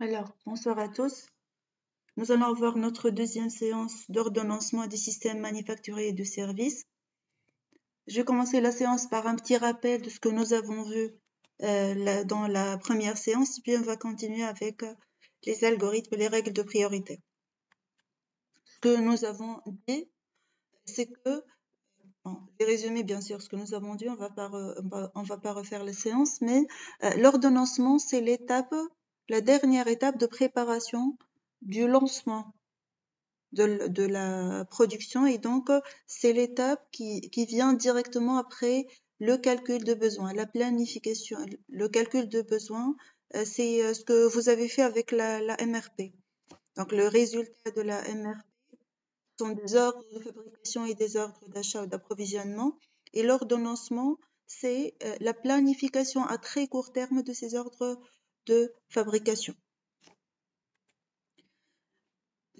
Alors, bonsoir à tous. Nous allons voir notre deuxième séance d'ordonnancement des systèmes manufacturiers et de services. Je vais commencer la séance par un petit rappel de ce que nous avons vu dans la première séance, puis on va continuer avec les algorithmes et les règles de priorité. Ce que nous avons dit, c'est que, bon, je vais résumer bien sûr ce que nous avons dit, on va pas refaire la séance, mais l'ordonnancement, c'est la dernière étape de préparation du lancement de la production, et donc c'est l'étape qui vient directement après le calcul de besoin, la planification. Le calcul de besoin, c'est ce que vous avez fait avec la MRP. Donc le résultat de la MRP sont des ordres de fabrication et des ordres d'achat ou d'approvisionnement, et l'ordonnancement, c'est la planification à très court terme de ces ordres de fabrication.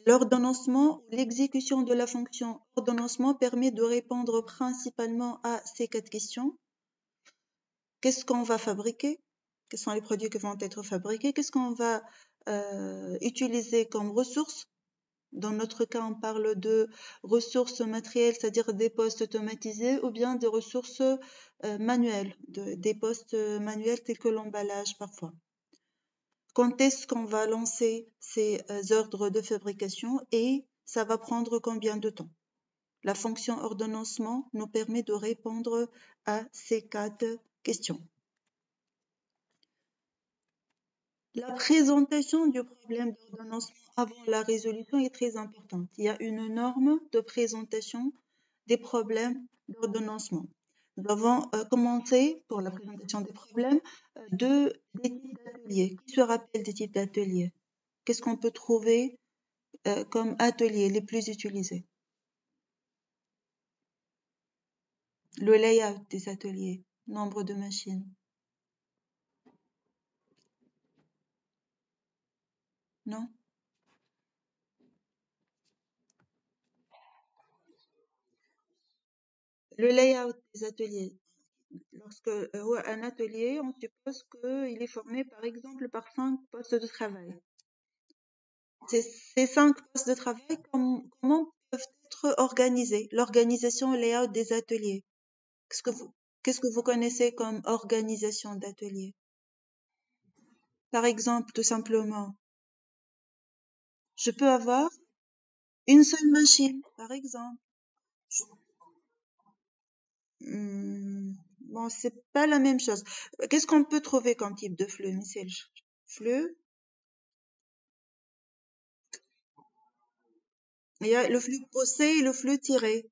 L'ordonnancement ou l'exécution de la fonction ordonnancement permet de répondre principalement à ces 4 questions. Qu'est-ce qu'on va fabriquer? Quels sont les produits qui vont être fabriqués? Qu'est-ce qu'on va utiliser comme ressources? Dans notre cas, on parle de ressources matérielles, c'est-à-dire des postes automatisés, ou bien des ressources manuelles, des postes manuels tels que l'emballage parfois. Quand est-ce qu'on va lancer ces ordres de fabrication et ça va prendre combien de temps? La fonction ordonnancement nous permet de répondre à ces 4 questions. La présentation du problème d'ordonnancement avant la résolution est très importante. Il y a une norme de présentation des problèmes d'ordonnancement. Nous avons commencé pour la présentation des problèmes des types d'ateliers. Qui se rappelle des types d'ateliers? Qu'est-ce qu'on peut trouver comme ateliers les plus utilisés? Le layout des ateliers, nombre de machines. Non? Le layout des ateliers. Lorsque un atelier, on suppose qu'il est formé par exemple par 5 postes de travail. Ces 5 postes de travail, comment peuvent être organisés? L'organisation layout des ateliers. Qu'est-ce que vous connaissez comme organisation d'atelier? Par exemple, tout simplement, je peux avoir une seule machine, par exemple. Bon, c'est pas la même chose. Qu'est-ce qu'on peut trouver comme type de flux, Michel? Flux, il y a le flux poussé et le flux tiré.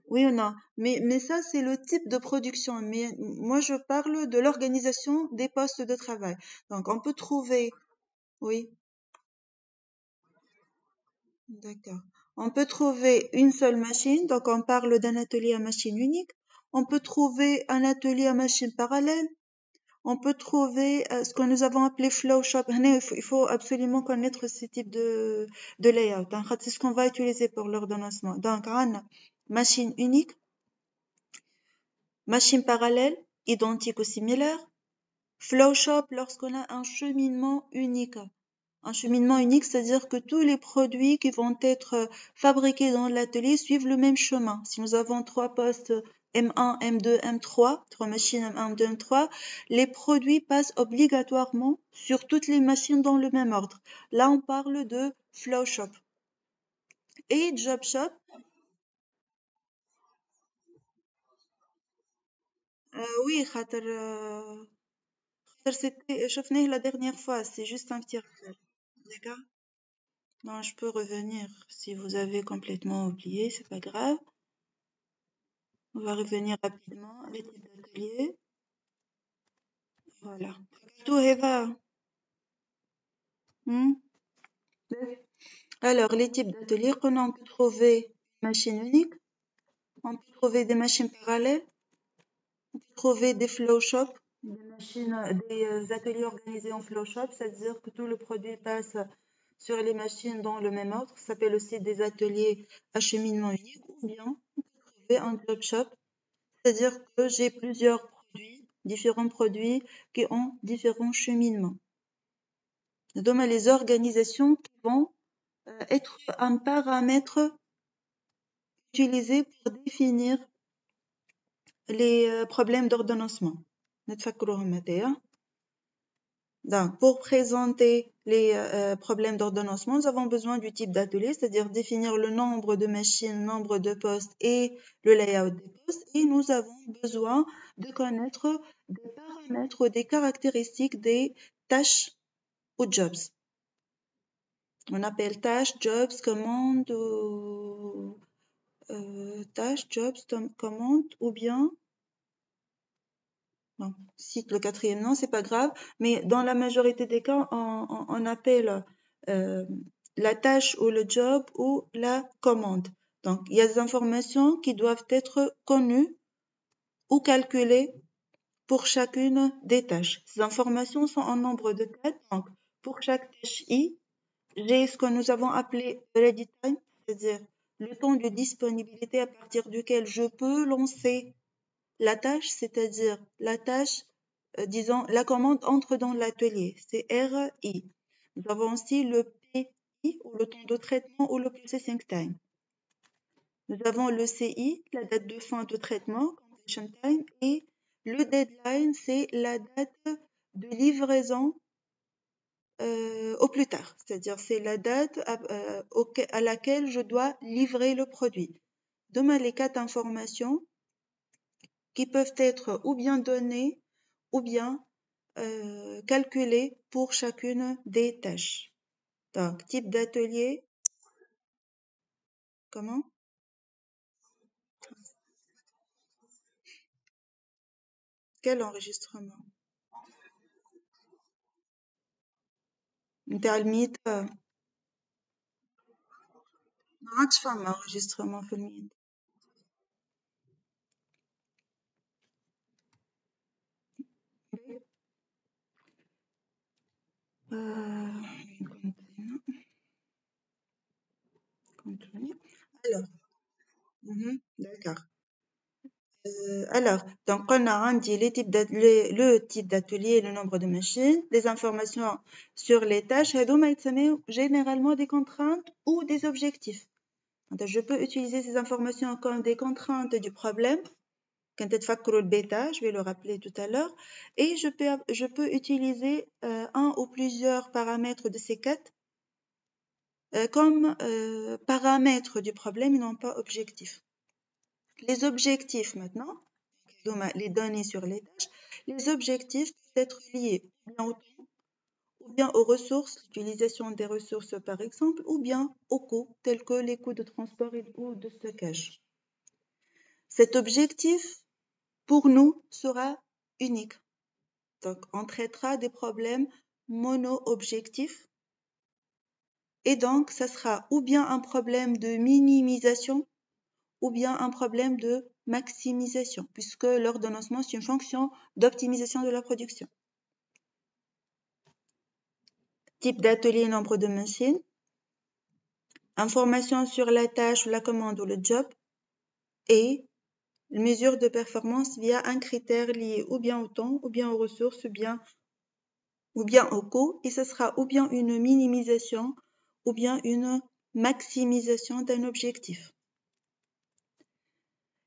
Oui ou non? Mais ça, c'est le type de production. Mais moi, je parle de l'organisation des postes de travail. Donc, on peut trouver, oui, d'accord. On peut trouver une seule machine. Donc, on parle d'un atelier à machine unique. On peut trouver un atelier à machine parallèle. On peut trouver ce que nous avons appelé flow shop. Il faut absolument connaître ce type de layout. C'est ce qu'on va utiliser pour l'ordonnancement. Donc, on a machine unique, machine parallèle, identique ou similaire, flow shop lorsqu'on a un cheminement unique. Un cheminement unique, c'est-à-dire que tous les produits qui vont être fabriqués dans l'atelier suivent le même chemin. Si nous avons 3 postes M1, M2, M3, 3 machines M1, M2, M3, les produits passent obligatoirement sur toutes les machines dans le même ordre. Là, on parle de flow shop. Et job shop, oui, c'était, شفناه la dernière fois, c'est juste un petit rappel. D'accord? Non, je peux revenir si vous avez complètement oublié, c'est pas grave. On va revenir rapidement. Les types d'ateliers. Voilà. Tout va. Alors, les types d'ateliers, on peut trouver une machine unique, on peut trouver des machines parallèles, on peut trouver des flow shops, des ateliers organisés en flow shop, c'est-à-dire que tout le produit passe sur les machines dans le même ordre. Ça s'appelle aussi des ateliers à cheminement unique, ou bien on peut trouver un job shop, c'est-à-dire que j'ai plusieurs produits, différents produits qui ont différents cheminements. Donc, les organisations qui vont être un paramètre utilisé pour définir les problèmes d'ordonnancement. Donc, pour présenter les problèmes d'ordonnancement, nous avons besoin du type d'atelier, c'est-à-dire définir le nombre de machines, nombre de postes et le layout des postes. Et nous avons besoin de connaître des paramètres ou des caractéristiques des tâches ou jobs. On appelle tâches, jobs, commandes, tâches, jobs, commandes, ou bien non, cite le quatrième nom, c'est pas grave, mais dans la majorité des cas, on appelle la tâche ou le job ou la commande. Donc, il y a des informations qui doivent être connues ou calculées pour chacune des tâches. Ces informations sont en nombre de 4. Donc, pour chaque tâche I, j'ai ce que nous avons appelé ready time, c'est-à-dire le temps de disponibilité à partir duquel je peux lancer la tâche, c'est-à-dire la tâche, disons, la commande entre dans l'atelier, c'est RI. Nous avons aussi le PI, ou le temps de traitement, ou le processing time. Nous avons le CI, la date de fin de traitement, completion time, et le deadline, c'est la date de livraison au plus tard, c'est-à-dire c'est la date à laquelle je dois livrer le produit. Demain, les 4 informations qui peuvent être ou bien données ou bien calculées pour chacune des tâches. Donc, type d'atelier, comment? Quel enregistrement? نتاع الميت ما عادش فما enregistrement في الميت. Alors, d'accord. Alors, donc on a dit le type d'atelier, le nombre de machines, les informations sur les tâches, généralement des contraintes ou des objectifs. Donc, je peux utiliser ces informations comme des contraintes du problème. Quand le bêta, je vais le rappeler tout à l'heure, et je peux utiliser un ou plusieurs paramètres de ces 4 comme paramètres du problème et non pas objectifs. Les objectifs maintenant, les données sur les tâches, les objectifs peuvent être liés bien au temps, ou bien aux ressources, l'utilisation des ressources par exemple, ou bien aux coûts, tels que les coûts de transport ou de stockage. Cet objectif, pour nous, sera unique. Donc, on traitera des problèmes mono-objectifs. Et donc, ça sera ou bien un problème de minimisation, ou bien un problème de maximisation, puisque l'ordonnancement, c'est une fonction d'optimisation de la production. Type d'atelier, nombre de machines. Information sur la tâche, la commande ou le job. Et mesure de performance via un critère lié ou bien au temps, ou bien aux ressources, ou bien au coût. Et ce sera ou bien une minimisation, ou bien une maximisation d'un objectif.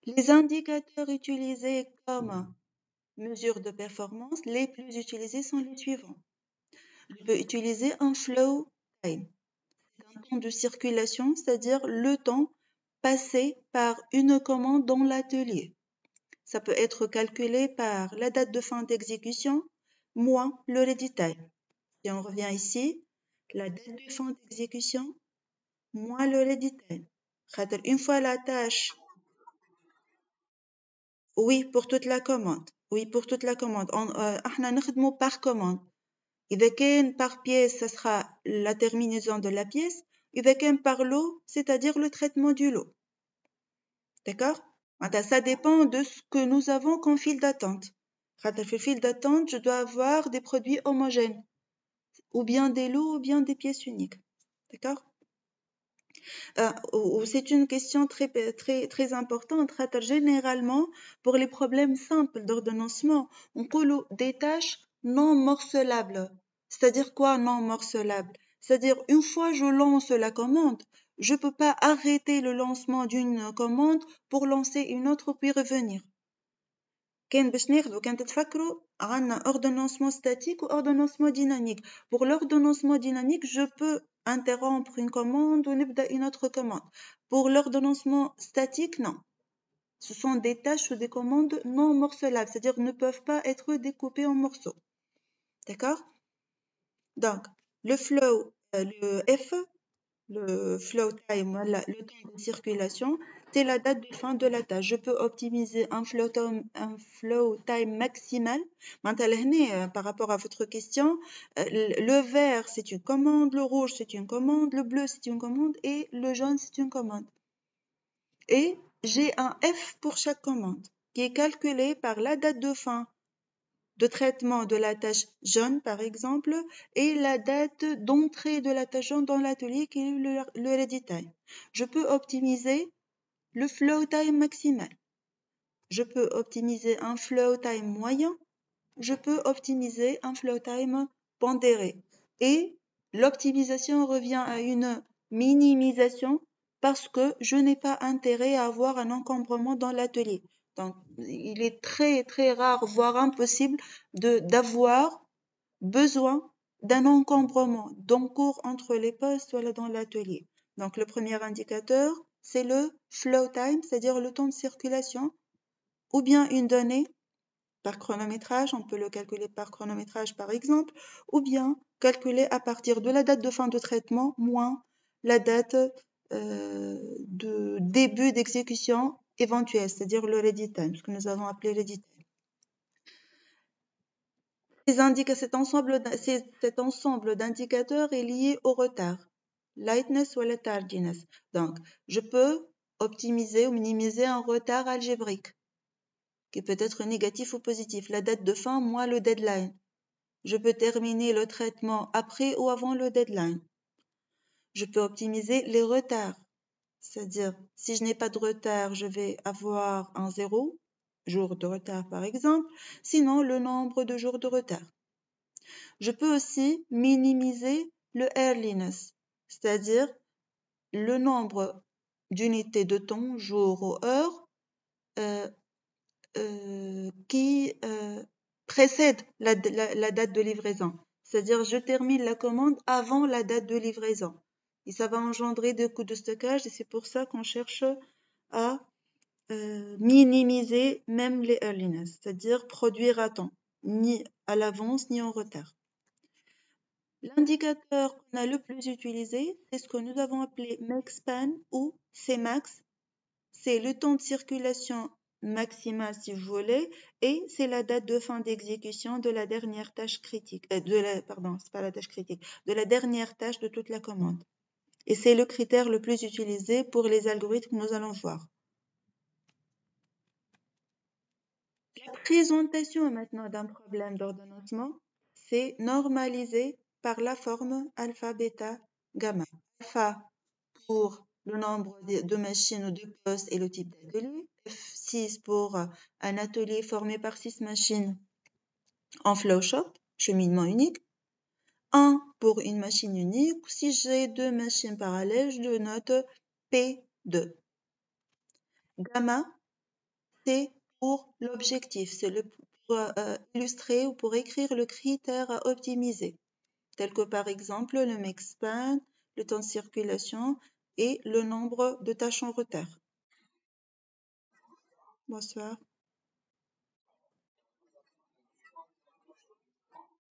Les indicateurs utilisés comme mesure de performance, les plus utilisés sont les suivants. Je peux utiliser un flow time, un temps de circulation, c'est-à-dire le temps passé par une commande dans l'atelier. Ça peut être calculé par la date de fin d'exécution moins le ready time. Si on revient ici, la date de fin d'exécution moins le ready time. Une fois la tâche, oui, pour toute la commande. Oui, pour toute la commande. احنا نخدمو par commande. إذا كان par pièce, ça sera la terminaison de la pièce. إذا كان par lot, c'est-à-dire le traitement du lot. D'accord? Ça dépend de ce que nous avons comme file d'attente. Le file d'attente, je dois avoir des produits homogènes, ou bien des lots, ou bien des pièces uniques. D'accord? C'est une question très importante. Généralement, pour les problèmes simples d'ordonnancement, on coule des tâches non morcelables. C'est-à-dire quoi non morcelable? C'est-à-dire une fois je lance la commande, je ne peux pas arrêter le lancement d'une commande pour lancer une autre puis revenir. كان باش ناخدو كان تتفكروا عندنا ordonnancement statique ou ordonnancement dynamique. Pour l'ordonnancement dynamique, je peux interrompre une commande ou نبدأ une autre commande. Pour l'ordonnancement statique, non. Ce sont des tâches ou des commandes non morcelables, c'est-à-dire ne peuvent pas être découpées en morceaux. D'accord? Donc, le flow, le F, le flow time, le temps de circulation, c'est la date de fin de la tâche. Je peux optimiser un flow time maximal. Maintenant, par rapport à votre question, le vert, c'est une commande, le rouge, c'est une commande, le bleu, c'est une commande et le jaune, c'est une commande. Et j'ai un F pour chaque commande qui est calculé par la date de fin de traitement de la tâche jaune, par exemple, et la date d'entrée de la tâche jaune dans l'atelier qui est le ready time. Je peux optimiser le flow time maximal. Je peux optimiser un flow time moyen. Je peux optimiser un flow time pondéré. Et l'optimisation revient à une minimisation parce que je n'ai pas intérêt à avoir un encombrement dans l'atelier. Donc, il est très, très rare, voire impossible d'avoir besoin d'un encombrement d'encours entre les postes dans l'atelier. Donc, le premier indicateur, c'est le flow time, c'est-à-dire le temps de circulation, ou bien une donnée par chronométrage, on peut le calculer par chronométrage par exemple, ou bien calculer à partir de la date de fin de traitement moins la date de début d'exécution éventuelle, c'est-à-dire le ready time, ce que nous avons appelé ready time. Cet ensemble d'indicateurs est lié au retard, lightness ou la tardiness. Donc, je peux optimiser ou minimiser un retard algébrique qui peut être négatif ou positif, la date de fin moins le deadline. Je peux terminer le traitement après ou avant le deadline. Je peux optimiser les retards, c'est-à-dire si je n'ai pas de retard, je vais avoir un 0 jour de retard par exemple, sinon le nombre de jours de retard. Je peux aussi minimiser le earliness, c'est-à-dire le nombre d'unités de temps, jour ou heure, qui précède la date de livraison. C'est-à-dire, je termine la commande avant la date de livraison. Et ça va engendrer des coûts de stockage et c'est pour ça qu'on cherche à minimiser même les earliness, c'est-à-dire produire à temps, ni à l'avance ni en retard. L'indicateur qu'on a le plus utilisé, c'est ce que nous avons appelé MaxSpan ou Cmax. C'est le temps de circulation maximal si vous voulez, et c'est la date de fin d'exécution de la dernière tâche critique, c'est pas la tâche critique, de la dernière tâche de toute la commande. Et c'est le critère le plus utilisé pour les algorithmes que nous allons voir. La présentation maintenant d'un problème d'ordonnancement, c'est normalisé par la forme alpha, bêta, gamma. Alpha pour le nombre de machines ou de postes et le type d'atelier. F6 pour un atelier formé par 6 machines en flowshop, cheminement unique. 1 pour une machine unique. Si j'ai 2 machines parallèles, je le note P2. Gamma, c'est pour l'objectif, c'est pour illustrer ou pour écrire le critère à optimiser, tel que par exemple le MaxSpan, le temps de circulation et le nombre de tâches en retard. Bonsoir.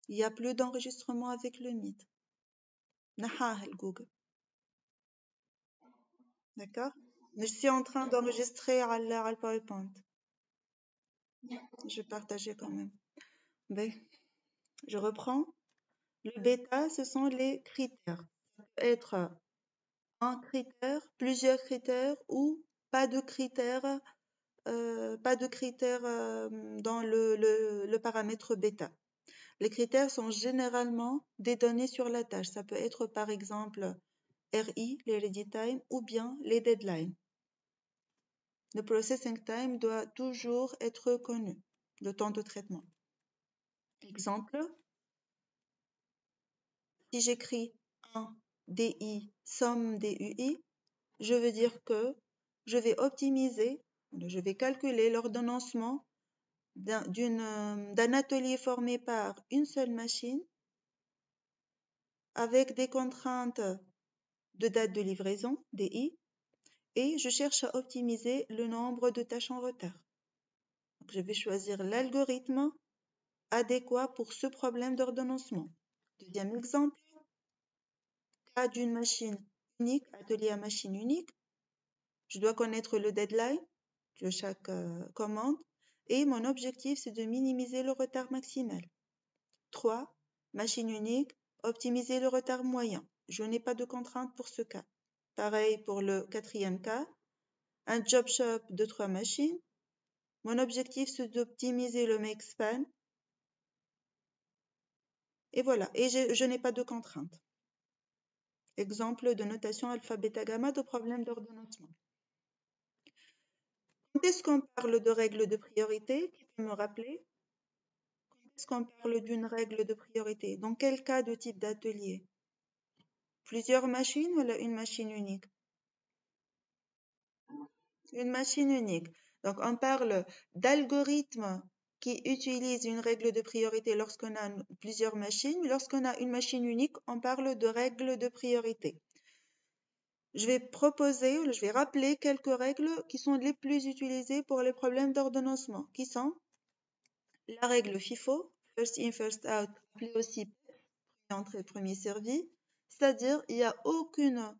Il n'y a plus d'enregistrement avec le Meet. Nahah le Google. D'accord? Mais je suis en train d'enregistrer à le PowerPoint. Je vais partager quand même. Ben, je reprends. Le bêta, ce sont les critères. Ça peut être un critère, plusieurs critères ou pas de critères, dans le paramètre bêta. Les critères sont généralement des données sur la tâche. Ça peut être par exemple RI, les ready time, ou bien les deadlines. Le processing time doit toujours être connu, le temps de traitement. Exemple, Si j'écris 1 DI somme des UI, je veux dire que je vais optimiser, je vais calculer l'ordonnancement d'un atelier formé par une seule machine avec des contraintes de date de livraison, DI, et je cherche à optimiser le nombre de tâches en retard. Donc, je vais choisir l'algorithme adéquat pour ce problème d'ordonnancement. Deuxième exemple, cas d'une machine unique, atelier à machine unique. Je dois connaître le deadline de chaque commande et mon objectif, c'est de minimiser le retard maximal. 3. Machine unique, optimiser le retard moyen. Je n'ai pas de contrainte pour ce cas. Pareil pour le quatrième cas, un job shop de 3 machines. Mon objectif, c'est d'optimiser le make span. Et voilà, et je n'ai pas de contrainte. Exemple de notation alpha, bêta, gamma de problème d'ordonnancement. Quand est-ce qu'on parle de règle de priorité? Qui peut me rappeler? Quand est-ce qu'on parle d'une règle de priorité? Dans quel cas de type d'atelier? Plusieurs machines ou une machine unique? Une machine unique. Donc, on parle d'algorithmes qui utilisent une règle de priorité lorsqu'on a plusieurs machines. Lorsqu'on a une machine unique, on parle de règle de priorité. Je vais rappeler quelques règles qui sont les plus utilisées pour les problèmes d'ordonnancement, qui sont la règle FIFO, first in, first out, appelée aussi premier entré, premier servi, c'est-à-dire il n'y a aucun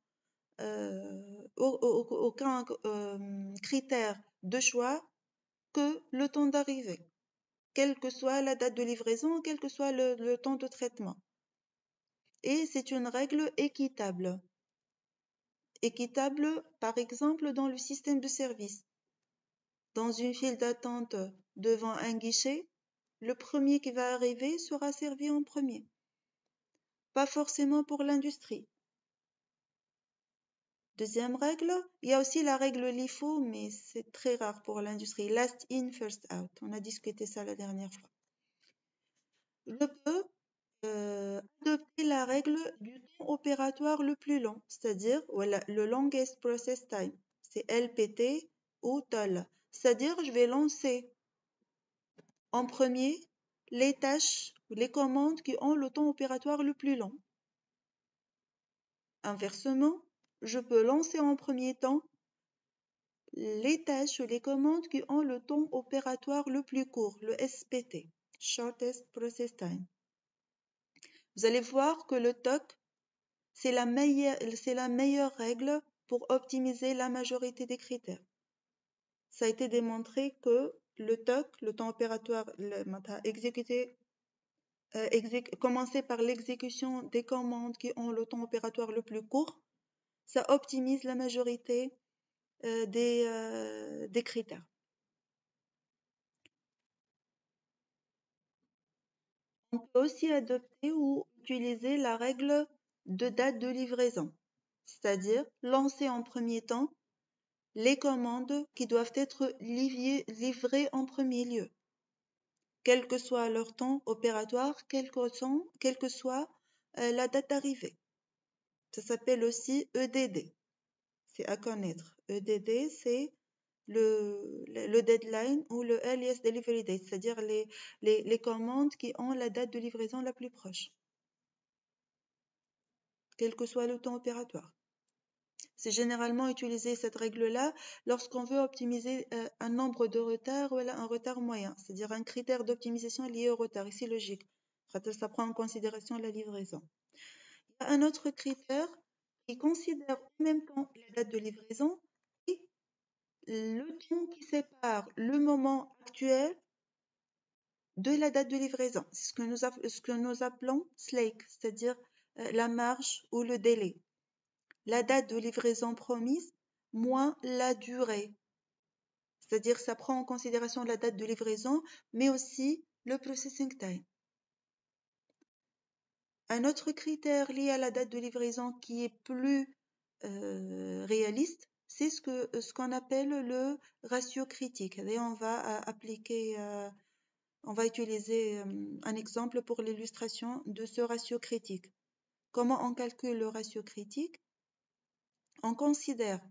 critère de choix que le temps d'arrivée, quelle que soit la date de livraison, quel que soit le temps de traitement. Et c'est une règle équitable. Équitable, par exemple, dans le système de service. Dans une file d'attente devant un guichet, le premier qui va arriver sera servi en premier. Pas forcément pour l'industrie. Deuxième règle, il y a aussi la règle LIFO, mais c'est très rare pour l'industrie. Last in, first out. On a discuté ça la dernière fois. Je peux adopter la règle du temps opératoire le plus long, c'est-à-dire voilà, le longest process time. C'est LPT ou TOL. C'est-à-dire je vais lancer en premier les tâches ou les commandes qui ont le temps opératoire le plus long. Inversement, je peux lancer en premier temps les tâches ou les commandes qui ont le temps opératoire le plus court, le SPT, Shortest Process Time. Vous allez voir que le TOC, c'est la meilleure règle pour optimiser la majorité des critères. Ça a été démontré que le TOC, le temps opératoire, commencer par l'exécution des commandes qui ont le temps opératoire le plus court, ça optimise la majorité des critères. On peut aussi adopter ou utiliser la règle de date de livraison, c'est-à-dire lancer en premier temps les commandes qui doivent être livrées en premier lieu, quel que soit leur temps opératoire, quelle que soit la date d'arrivée. Ça s'appelle aussi EDD. C'est à connaître. EDD, c'est le deadline ou le earliest delivery date, c'est-à-dire les commandes qui ont la date de livraison la plus proche, quel que soit le temps opératoire. C'est généralement utilisé cette règle-là lorsqu'on veut optimiser un nombre de retards ou un retard moyen, c'est-à-dire un critère d'optimisation lié au retard. Ici, logique. Ça prend en considération la livraison. Il y a un autre critère qui considère en même temps la date de livraison et le temps qui sépare le moment actuel de la date de livraison. C'est ce que nous appelons SLAC, c'est-à-dire la marge ou le délai. La date de livraison promise moins la durée. C'est-à-dire ça prend en considération la date de livraison, mais aussi le processing time. Un autre critère lié à la date de livraison qui est plus réaliste, c'est ce qu'on appelle le ratio critique. Et on va on va utiliser un exemple pour l'illustration de ce ratio critique. comment on calcule le ratio critique? On considère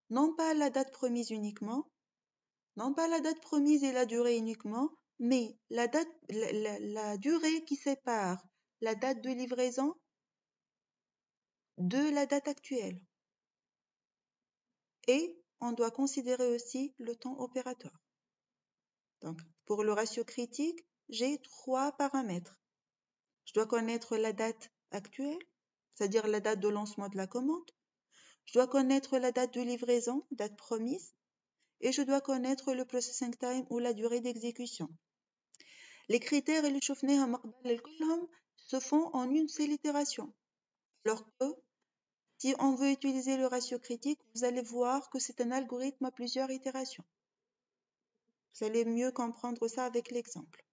non pas la date promise uniquement, non pas la date promise et la durée uniquement, mais la durée qui sépare la date de livraison de la date actuelle. Et on doit considérer aussi le temps opératoire. Donc, pour le ratio critique, j'ai 3 paramètres. Je dois connaître la date actuelle, c'est-à-dire la date de lancement de la commande. Je dois connaître la date de livraison, date promise. Et je dois connaître le processing time ou la durée d'exécution. Les critères اللي شفناهم قبل الكلهم se font en une seule itération. Alors que si on veut utiliser le ratio critique, vous allez voir que c'est un algorithme à plusieurs itérations. Vous allez mieux comprendre ça avec l'exemple.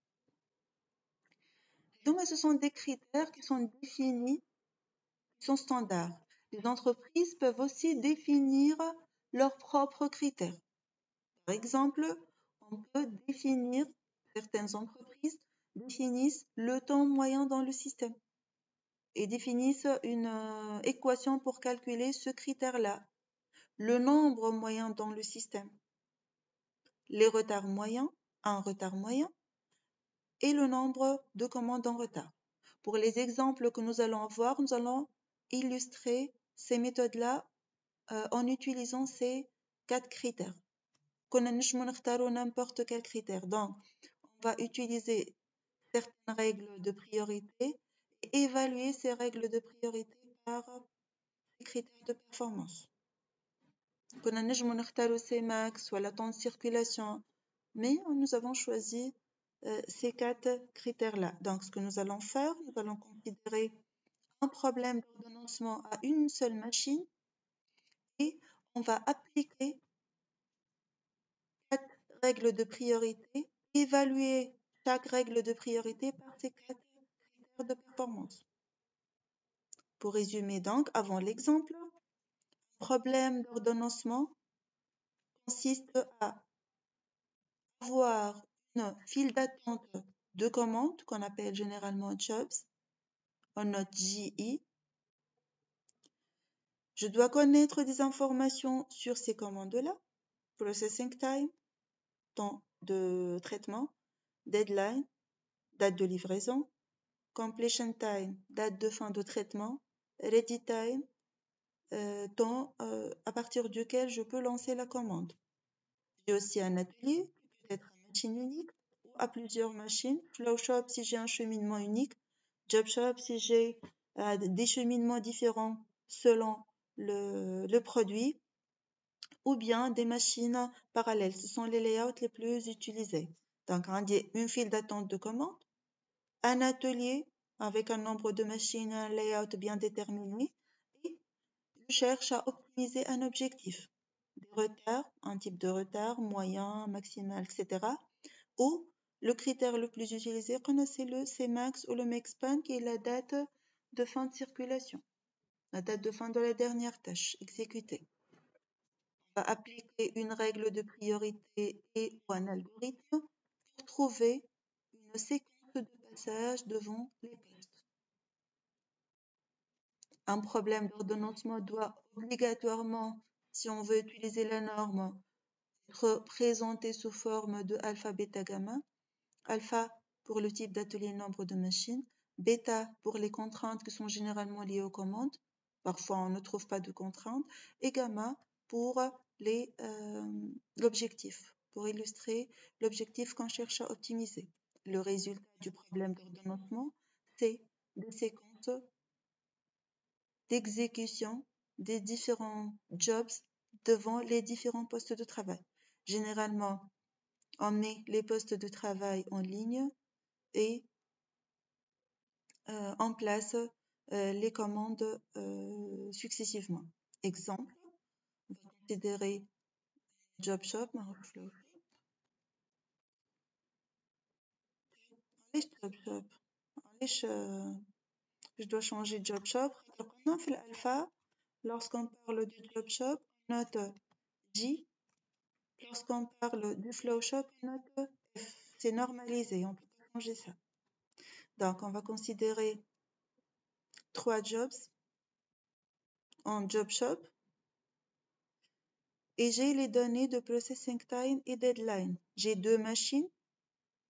Donc, ce sont des critères qui sont définis, qui sont standards. Les entreprises peuvent aussi définir leurs propres critères. Par exemple, on peut définir, certaines entreprises définissent le temps moyen dans le système et définissent une équation pour calculer ce critère-là. Le nombre moyen dans le système, les retards moyens, un retard moyen, et le nombre de commandes en retard. Pour les exemples que nous allons voir, nous allons illustrer ces méthodes-là en utilisant ces 4 critères. كنا نجمو نختاروا n'importe quel critère. Donc, on va utiliser certaines règles de priorité et évaluer ces règles de priorité par les critères de performance. كنا نجمو نختاروا Cmax ou la temps de circulation, mais nous avons choisi ces 4 critères-là. Donc, ce que nous allons faire, nous allons considérer un problème d'ordonnancement à une seule machine et on va appliquer 4 règles de priorité, évaluer chaque règle de priorité par ces 4 critères de performance. Pour résumer donc, avant l'exemple, un problème d'ordonnancement consiste à avoir une file d'attente de commandes qu'on appelle généralement jobs, en note JI. Je dois connaître des informations sur ces commandes-là, processing time, temps de traitement, deadline, date de livraison, completion time, date de fin de traitement, ready time, temps à partir duquel je peux lancer la commande. J'ai aussi un atelier qui peut être une machine unique ou à plusieurs machines. Flow shop si j'ai un cheminement unique. Job shop si j'ai des cheminements différents selon le produit. Ou bien des machines parallèles. Ce sont les layouts les plus utilisés. Donc, une file d'attente de commande, un atelier avec un nombre de machines, un layout bien déterminé, et je cherche à optimiser un objectif. Des retards, un type de retard, moyen, maximal, etc. Ou le critère le plus utilisé, c'est le Cmax ou le Maxpan, qui est la date de fin de circulation, la date de fin de la dernière tâche exécutée. On va appliquer une règle de priorité et ou un algorithme pour trouver une séquence de passage devant les postes. Un problème d'ordonnancement doit obligatoirement, si on veut utiliser la norme, être présenté sous forme de alpha, bêta, gamma. Alpha pour le type d'atelier nombre de machines, bêta pour les contraintes qui sont généralement liées aux commandes, parfois on ne trouve pas de contraintes, et gamma pour l'objectif, pour illustrer l'objectif qu'on cherche à optimiser. Le résultat du problème d'ordonnancement, c'est des séquences d'exécution des différents jobs devant les différents postes de travail. Généralement, on met les postes de travail en ligne et on place les commandes successivement. Exemple, on va considérer job shop, je dois changer job shop. Donc, on a fait l'alpha. Lorsqu'on parle du job shop, on note J. Lorsqu'on parle du flow shop, on note F. C'est normalisé, on peut pas changer ça. Donc, on va considérer 3 jobs en job shop et j'ai les données de processing time et deadline. J'ai 2 machines.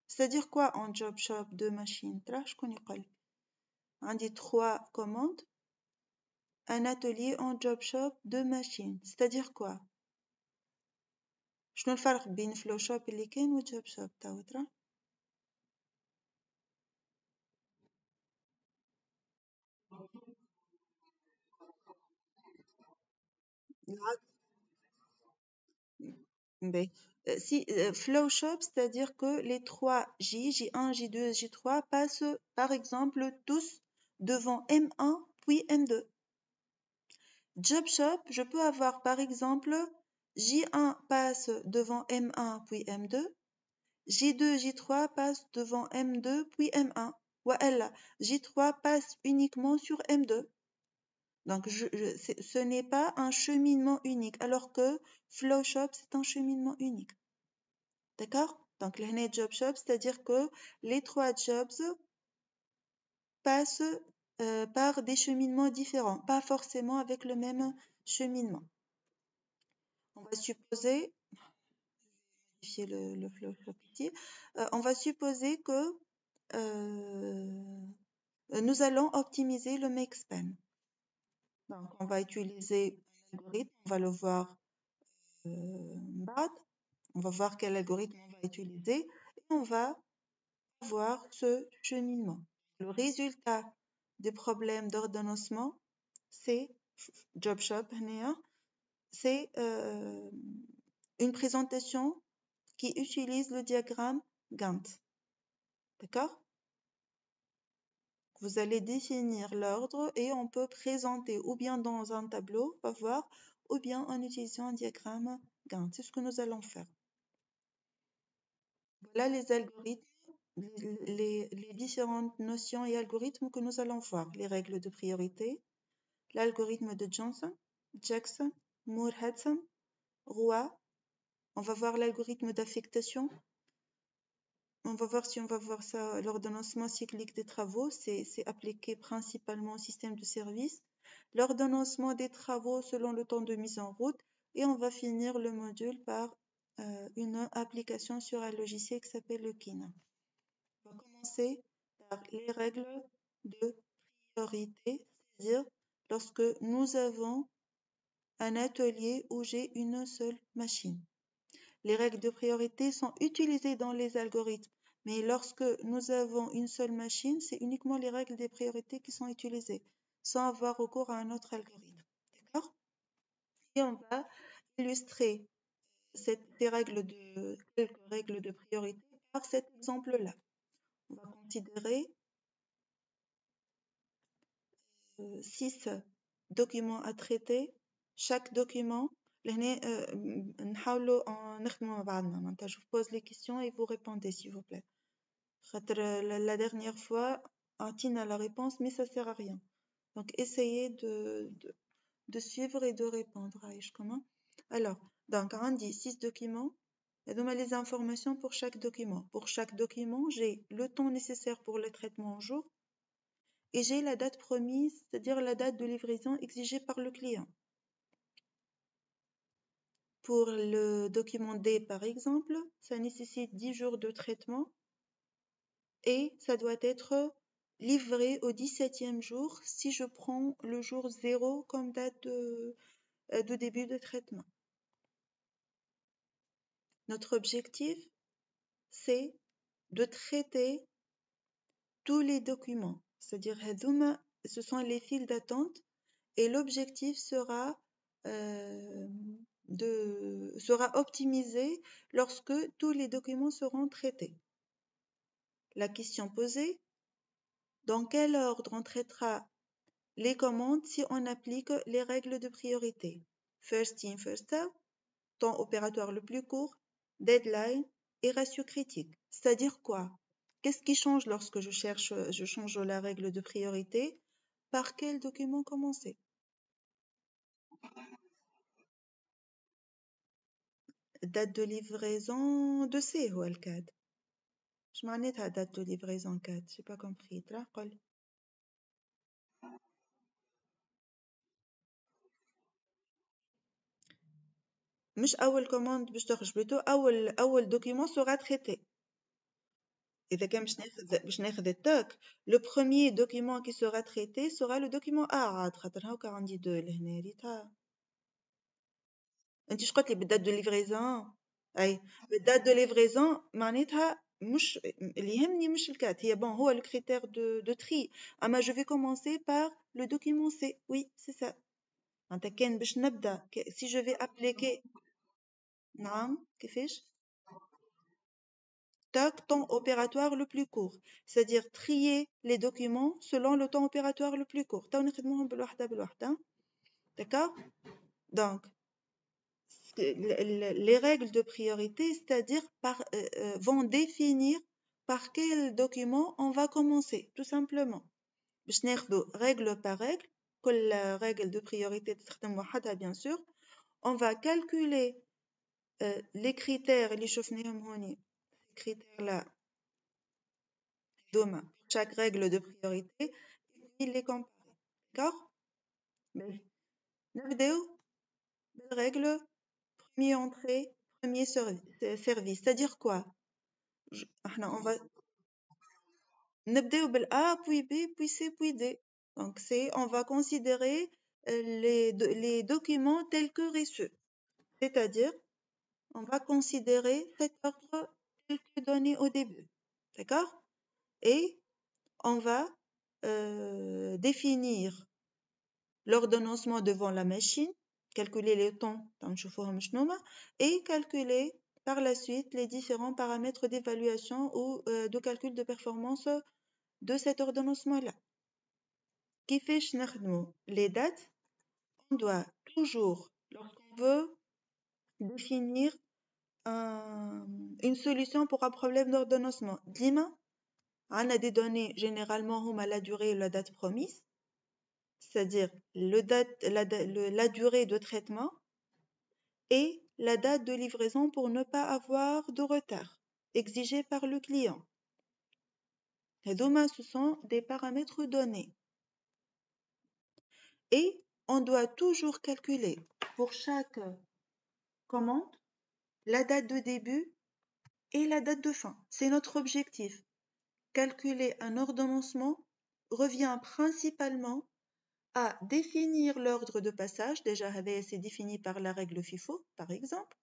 C'est-à-dire quoi en job shop 2 machines? Je connais pas. On dit 3 commandes. Un atelier en job shop 2 machines. C'est-à-dire quoi? شنو الفرق بين فلو شوب اللي كاين وجوب شوب تاو ترى؟ Ben, si flow shop, c'est-à-dire que les 3 J, J1, J2, J3 passent par exemple tous devant M1 puis M2. Job shop, je peux avoir par exemple J1 passe devant M1 puis M2, J2, J3 passe devant M2 puis M1. Ou elle, J3 passe uniquement sur M2. Donc, ce n'est pas un cheminement unique, alors que flow shop, c'est un cheminement unique. D'accord? Donc, le job shop, c'est-à-dire que les 3 jobs passent par des cheminements différents, pas forcément avec le même cheminement. On va supposer, modifier le flow petit, on va supposer que nous allons optimiser le make span. Donc, on va utiliser un algorithme, on va le voir بعد. On va voir quel algorithme on va utiliser et on va voir ce cheminement. Le résultat des problèmes d'ordonnancement, c'est job shop, c'est une présentation qui utilise le diagramme Gantt. D'accord? Vous allez définir l'ordre et on peut présenter ou bien dans un tableau, on va voir, ou bien en utilisant un diagramme Gantt. C'est ce que nous allons faire. Voilà les algorithmes, les différentes notions et algorithmes que nous allons voir. Les règles de priorité, l'algorithme de Johnson, Jackson, Moore-Hudson, Roy. On va voir l'algorithme d'affectation. On va voir si on va voir ça, l'ordonnancement cyclique des travaux. C'est appliqué principalement au système de service. L'ordonnancement des travaux selon le temps de mise en route. Et on va finir le module par une application sur un logiciel qui s'appelle le KIN. On va commencer par les règles de priorité, c'est-à-dire lorsque nous avons un atelier où j'ai une seule machine. Les règles de priorité sont utilisées dans les algorithmes, mais lorsque nous avons une seule machine, c'est uniquement les règles de priorité qui sont utilisées, sans avoir recours à un autre algorithme. D'accord? Et on va illustrer ces quelques règles de priorité par cet exemple-là. On va considérer 6 documents à traiter. Chaque document, je vous pose les questions et vous répondez s'il vous plaît. La dernière fois, Tina a la réponse, mais ça ne sert à rien. Donc essayez de suivre et de répondre. Alors, donc on dit 6 documents. Et donc les informations pour chaque document. Pour chaque document, j'ai le temps nécessaire pour le traitement en jour. Et j'ai la date promise, c'est-à-dire la date de livraison exigée par le client. Pour le document D, par exemple, ça nécessite 10 jours de traitement et ça doit être livré au 17e jour si je prends le jour 0 comme date de début de traitement. Notre objectif, c'est de traiter tous les documents, c'est-à-dire ce sont les files d'attente et l'objectif sera optimisé lorsque tous les documents seront traités. La question posée, dans quel ordre on traitera les commandes si on applique les règles de priorité? First in, first out, temps opératoire le plus court, deadline et ratio critique. C'est-à-dire quoi? Qu'est-ce qui change lorsque je change la règle de priorité? Par quel document commencer? Date de livraison de C هو الكاد. اش معناتها date de livraison CAD? J'ai pas compris. ترى قل. مش أول commande باش تخرج plutôt أول document sera traité. إذا كان باش ناخذ التاك le premier document qui sera traité sera le document A عاد خاطر هاكا عندي 2 لهنا ريتها. أنت قلت لي بالدات دو ليفريزون أي بالدات دو ليفريزون معناتها مش اللي يهمني مش الكات هي بون هو الكريتير دو تري أما جو في كومونسي بار لو دوكيمون سي وي سي سا معناتها كان باش نبدا سي جو في ابليكي نعم كيفاش tac temps opératoire le plus court c'est-à-dire trier les documents selon le temps opératoire le plus court تو نخدموهم بالوحده بالوحده d'accord donc les règles de priorité, c'est-à-dire vont définir par quel document on va commencer, tout simplement. باش ناخذوا règle par règle, كل règle de priorité تستخدم وحدها bien sûr. On va calculer les critères اللي شفناهم هوني, ces critères-là, pour chaque règle de priorité, et puis les comparer. D'accord? نبداو بالrègle premier entrée, premier service. C'est-à-dire quoi? On va نبداو بالA puis B puis C puis D. Donc on va considérer les documents tels que reçus. C'est-à-dire on va considérer cet ordre tel que donné au début. D'accord? Et on va définir l'ordonnancement devant la machine, calculer le temps et calculer par la suite les différents paramètres d'évaluation ou de calcul de performance de cet ordonnancement-là. كيفاش نخدمو les dates, on doit toujours, lorsqu'on veut définir une solution pour un problème d'ordonnancement, ديما عندنا des données généralement هما la durée et la date promise, c'est-à-dire la durée de traitement et la date de livraison pour ne pas avoir de retard exigé par le client. Ce sont des paramètres donnés. Et on doit toujours calculer pour chaque commande la date de début et la date de fin. C'est notre objectif. Calculer un ordonnancement revient principalement à définir l'ordre de passage, déjà c'est défini par la règle FIFO par exemple,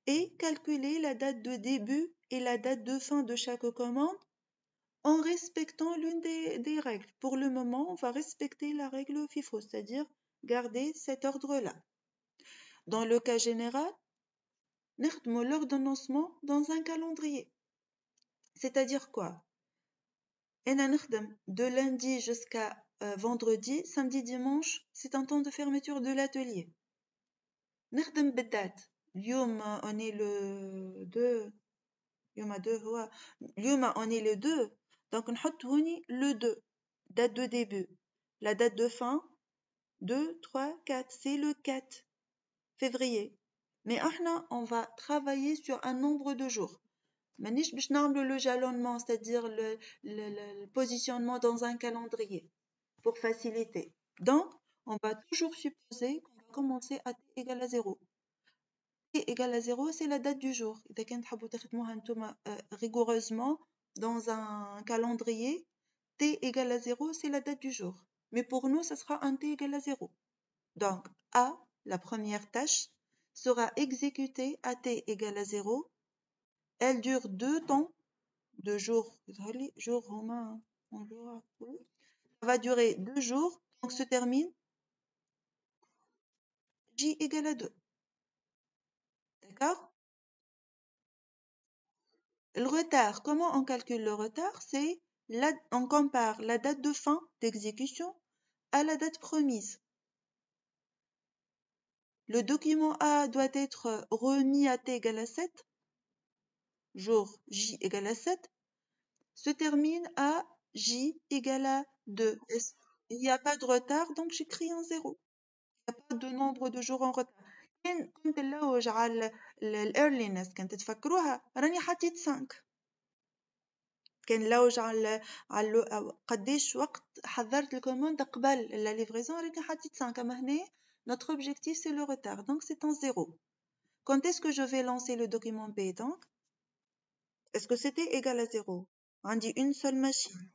et calculer la date de début et la date de fin de chaque commande en respectant l'une des règles. Pour le moment, on va respecter la règle FIFO, c'est-à-dire garder cet ordre-là. Dans le cas général, نخدموا l'ordonnancement dans un calendrier. C'est-à-dire quoi? أنا نخدم de lundi jusqu'à vendredi, samedi, dimanche, c'est un temps de fermeture de l'atelier. نخدم بالدate. اليوم on est le 2. اليوم on est le 2. Donc نحط هوني le 2. Date de début. La date de fin, 2, 3, 4. C'est le 4 février. Mais on va travailler sur un nombre de jours. مانيش باش نعملوا le jalonnement, c'est-à-dire le positionnement dans un calendrier pour faciliter. Donc, on va toujours supposer qu'on va commencer à t égale à 0. T égale à 0, c'est la date du jour. إذا كان تحبوا تخدموها نتوما rigoureusement dans un calendrier, t égale à 0, c'est la date du jour. Mais pour nous, ça sera un t égale à 0. Donc, A, la première tâche, sera exécutée à t égale à 0. Elle dure 2 temps, 2 jours. Ça va durer 2 jours, donc se termine J égale à 2. D'accord? Le retard, comment on calcule le retard? C'est on compare la date de fin d'exécution à la date promise. Le document A doit être remis à t égale à 7, jour J égale à 7, se termine à J égale à 2. Il n'y a pas de retard, donc j'écris un 0. Il n'y a pas de nombre de jours en retard. كنت نلوج على الايرلينس كنت تفكروها راني حطيت 5 كان نلوج على قديش وقت حضرت الكوموند قبل لا ليفريزون راني حطيت 5 اما هنا notre objectif c'est le retard donc c'est un 0 Quand est-ce que je vais lancer le document B donc? Est-ce que c'était égal à 0? On dit une seule machine.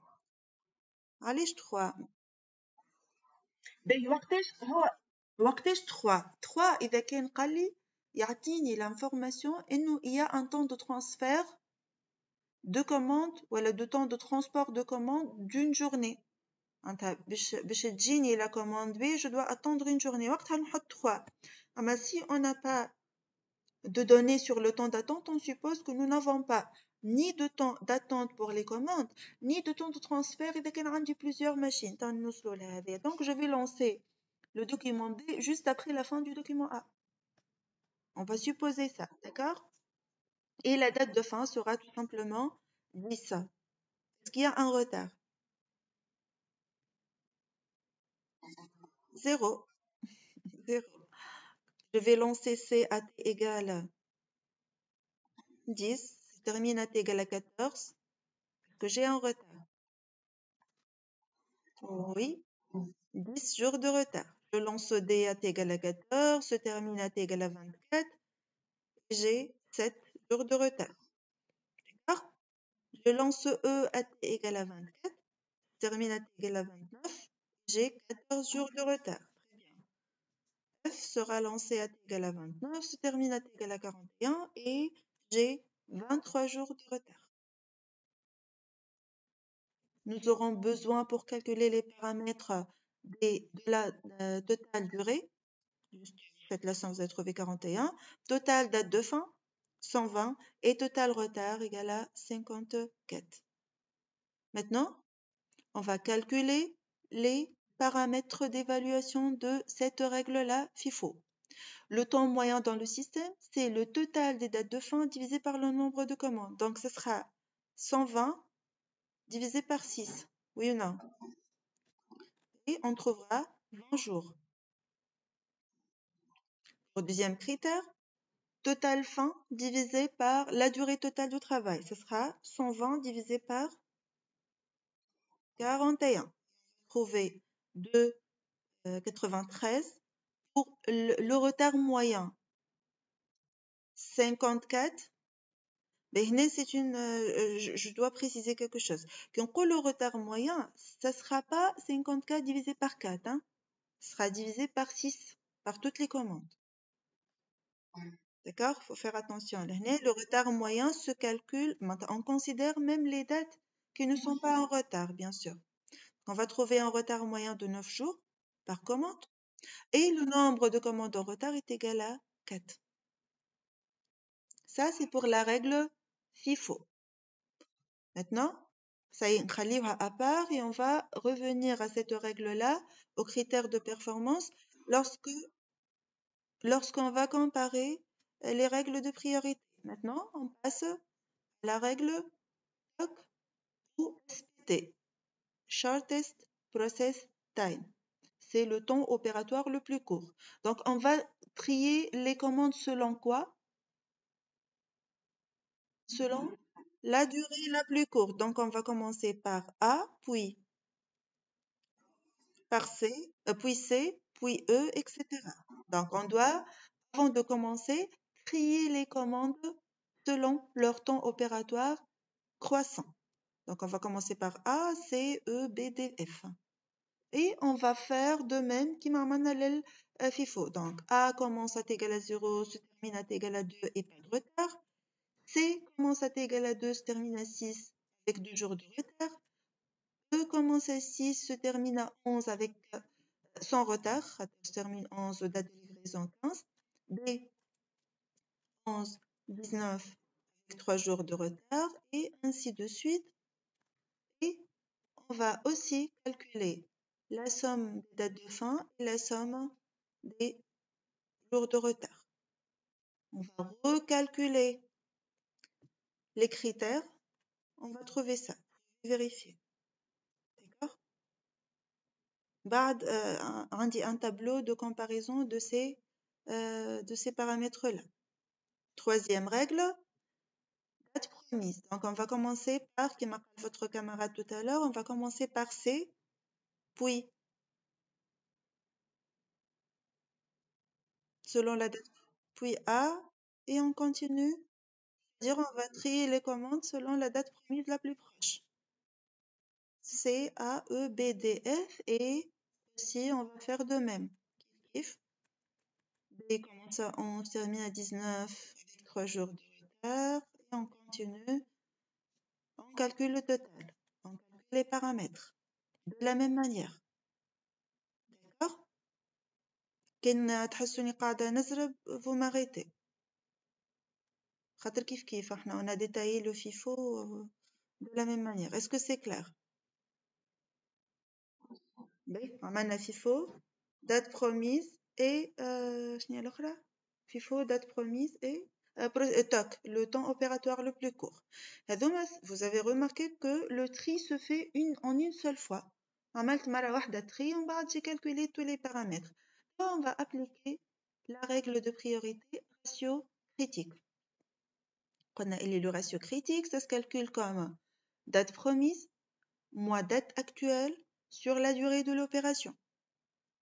علاش 3 باهي وقتاش 3 إذا كان قال لي يعطيني l'information إنه il y a un temps de transfert de commande ولا de temps de transport de commande d'une journée. معناتها باش تجيني la commande B, je dois attendre une journée. وقتها نحط 3. أما si on n'a pas de données sur le temps d'attente, on suppose que nous n'avons pas ni de temps d'attente pour les commandes, ni de temps de transfert إذا كان عندي plusieurs machines. Donc je vais lancer le document B juste après la fin du document A. On va supposer ça, d'accord? Et la date de fin sera tout simplement 10. Est-ce qu'il y a un retard? 0. 0. Je vais lancer C à T égale 10, je termine à T égale à 14, que j'ai un retard. Oui, 10 jours de retard. Je lance D à T égale à 14, se termine à T égale à 24, j'ai 7 jours de retard. D'accord? Je lance E à T égale à 24, termine à T égale à 29, j'ai 14 jours de retard. Très bien. F sera lancé à T égale à 29, se termine à T égale à 41 et j'ai 23 jours de retard. Nous aurons besoin pour calculer les paramètres de la totale durée. Juste, faites la somme, vous allez trouver 41. Total date de fin, 120. Et total retard égale à 54. Maintenant, on va calculer les paramètres d'évaluation de cette règle-là FIFO. Le temps moyen dans le système, c'est le total des dates de fin divisé par le nombre de commandes. Donc, ce sera 120 divisé par 6. Oui ou non? Et on trouvera 20 jours. Pour le deuxième critère, total fin divisé par la durée totale du travail. Ce sera 120 divisé par 41. Trouver 2,93 pour le retard moyen. 54. Mais c'est une, je dois préciser quelque chose. Quand le retard moyen, ça ne sera pas 54 divisé par 4. Hein. Ce sera divisé par 6, par toutes les commandes. D'accord? Il faut faire attention. Le retard moyen se calcule, on considère même les dates qui ne sont pas en retard, bien sûr. On va trouver un retard moyen de 9 jours par commande et le nombre de commandes en retard est égal à 4. Ça, c'est pour la règle FIFO. Maintenant, ça y est, on va livrer à part et on va revenir à cette règle-là, aux critères de performance, lorsqu'on va comparer les règles de priorité. Maintenant, on passe à la règle TOC ou SPT, Shortest Process Time. C'est le temps opératoire le plus court. Donc, on va trier les commandes selon quoi? Selon la durée la plus courte. Donc, on va commencer par A, puis par C, puis C, puis E, etc. Donc, on doit, avant de commencer, trier les commandes selon leur temps opératoire croissant. Donc, on va commencer par A, C, E, B, D, F. Et on va faire de même qui m'amène à l'aile FIFO. Donc, A commence à T égale à 0, se termine à T égale à 2 et pas de retard. C commence à T égale à 2, se termine à 6 avec 2 jours de retard. E commence à 6, se termine à 11 avec sans retard. Se termine 11, date de livraison 15. B, 11, 19 avec 3 jours de retard et ainsi de suite. Et on va aussi calculer la somme des dates de fin et la somme des jours de retard. On va recalculer les critères. On va trouver ça. Vérifier. D'accord? On dit un tableau de comparaison de ces paramètres-là. Troisième règle, date promise. Donc, on va commencer par, qui marque votre camarade tout à l'heure, on va commencer par C, puis, selon la date, puis A, et on continue. C'est-à-dire, on va trier les commandes selon la date promise la plus proche. C, A, E, B, D, F, et aussi on va faire de même. If B commence à 11, termine à 19 avec 3 jours de retard, et on continue. On calcule le total, on calcule les paramètres de la même manière. D'accord? كان تحسوني قاعدة نزرب vous m'arrêtez. خاطر كيف احنا on a détaillé le FIFO de la même manière. Est-ce que c'est clair? Oui, عملنا FIFO, date promise et شنو هي الأخرى؟ FIFO, date promise et TOC, le temps opératoire le plus court. هذوما vous avez remarqué que le tri se fait en une seule fois. عملت مرة واحدة tri, on va j'ai calculé tous les paramètres. Là, on va appliquer la règle de priorité ratio critique. قلنا le ratio critique, ça se calcule comme date promise moins date actuelle sur la durée de l'opération.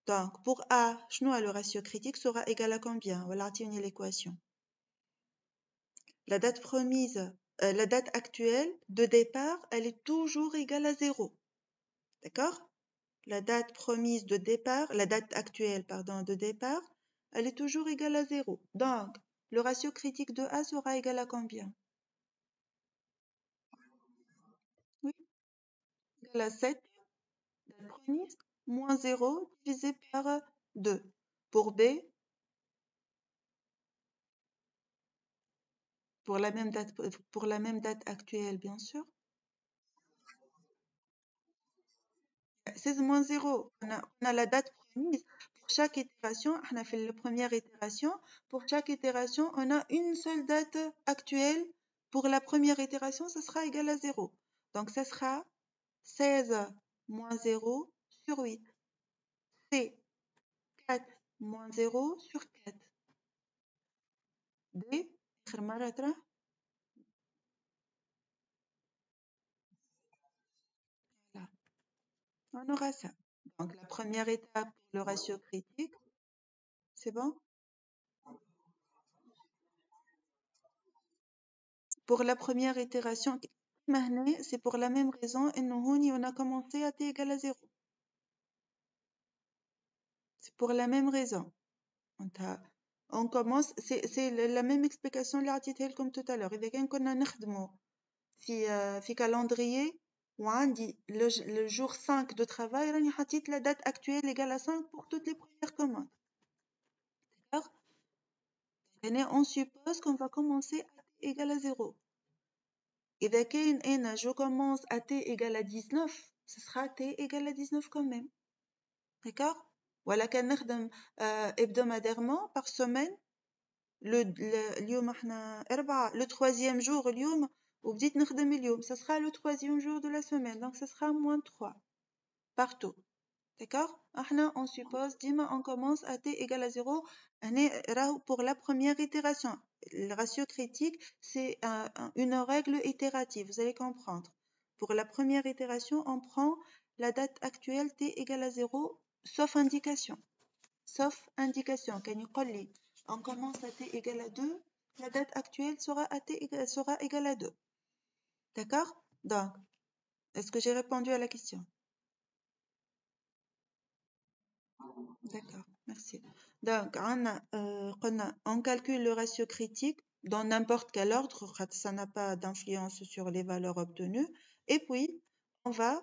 Donc, pour A, le ratio critique sera égal à combien? Voilà, tiens l'équation. La date promise, la date actuelle de départ, elle est toujours égale à 0. D'accord? La date promise de départ, la date actuelle, pardon, de départ, elle est toujours égale à 0. Donc, le ratio critique de A sera égal à combien? Oui, égal à 7, date promise, moins 0 divisé par 2. Pour B, pour la même date actuelle, bien sûr. 16 moins 0, on a la date promise. Pour chaque itération, on a fait la première itération. Pour chaque itération, on a une seule date actuelle. Pour la première itération, ça sera égal à 0. Donc, ça sera 16 moins 0 sur 8. C'est 4 moins 0 sur 4. D, voilà. On aura ça. Donc, la première étape, le ratio critique, c'est bon? Pour la première itération, c'est pour la même raison, et on a commencé à t égale à 0. C'est pour la même raison. On commence, c'est la même explication اللي عطيتها لكم tout à l'heure. إذا كان كنا نخدموا في calendrier وعندي le jour 5 de travail راني حطيت la date actuelle égale à 5 pour toutes les premières commandes. D'accord? On suppose qu'on va commencer à t égale à 0. إذا كان je commence à t égale à 19, ce sera t égale à 19 quand même. D'accord? Voilà, كان نخدم hebdomadairement par semaine. اليوم احنا 4 le troisième jour اليوم وبديت نخدم اليوم, ça sera le troisième jour de la semaine, donc ça sera moins 3 partout. D'accord? احنا on suppose ديما on commence à t égale à 0. Pour la première itération, le ratio critique, c'est une règle itérative, vous allez comprendre. Pour la première itération, on prend la date actuelle t égale à 0, sauf indication. Sauf indication. On commence à t égale à 2, la date actuelle sera égale à 2. D'accord? Donc, est-ce que j'ai répondu à la question? D'accord, merci. Donc, on calcule le ratio critique dans n'importe quel ordre, ça n'a pas d'influence sur les valeurs obtenues. Et puis, on va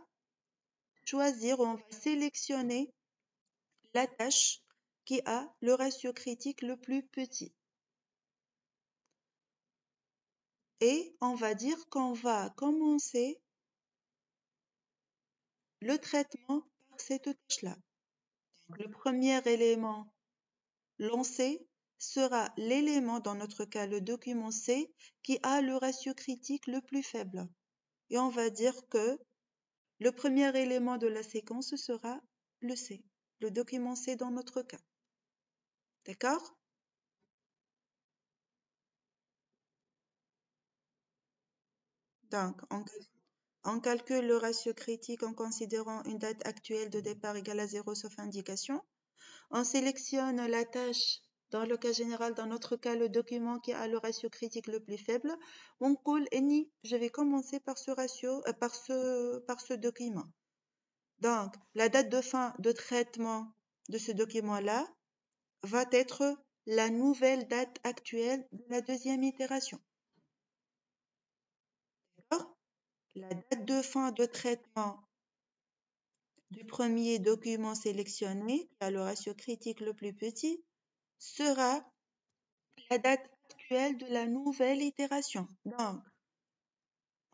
choisir, on va sélectionner la tâche qui a le ratio critique le plus petit. Et on va dire qu'on va commencer le traitement par cette tâche-là. Le premier élément lancé sera l'élément, dans notre cas le document C, qui a le ratio critique le plus faible. Et on va dire que le premier élément de la séquence sera le C, le document C dans notre cas. D'accord? Donc, on calcule le ratio critique en considérant une date actuelle de départ égale à 0 sauf indication. On sélectionne la tâche Dans le cas général, dans notre cas, le document qui a le ratio critique le plus faible, on coule eni, je vais commencer par ce ratio, par ce document. Donc, la date de fin de traitement de ce document-là va être la nouvelle date actuelle de la deuxième itération. D'accord? La date de fin de traitement du premier document sélectionné, qui a le ratio critique le plus petit, sera la date actuelle de la nouvelle itération. Donc,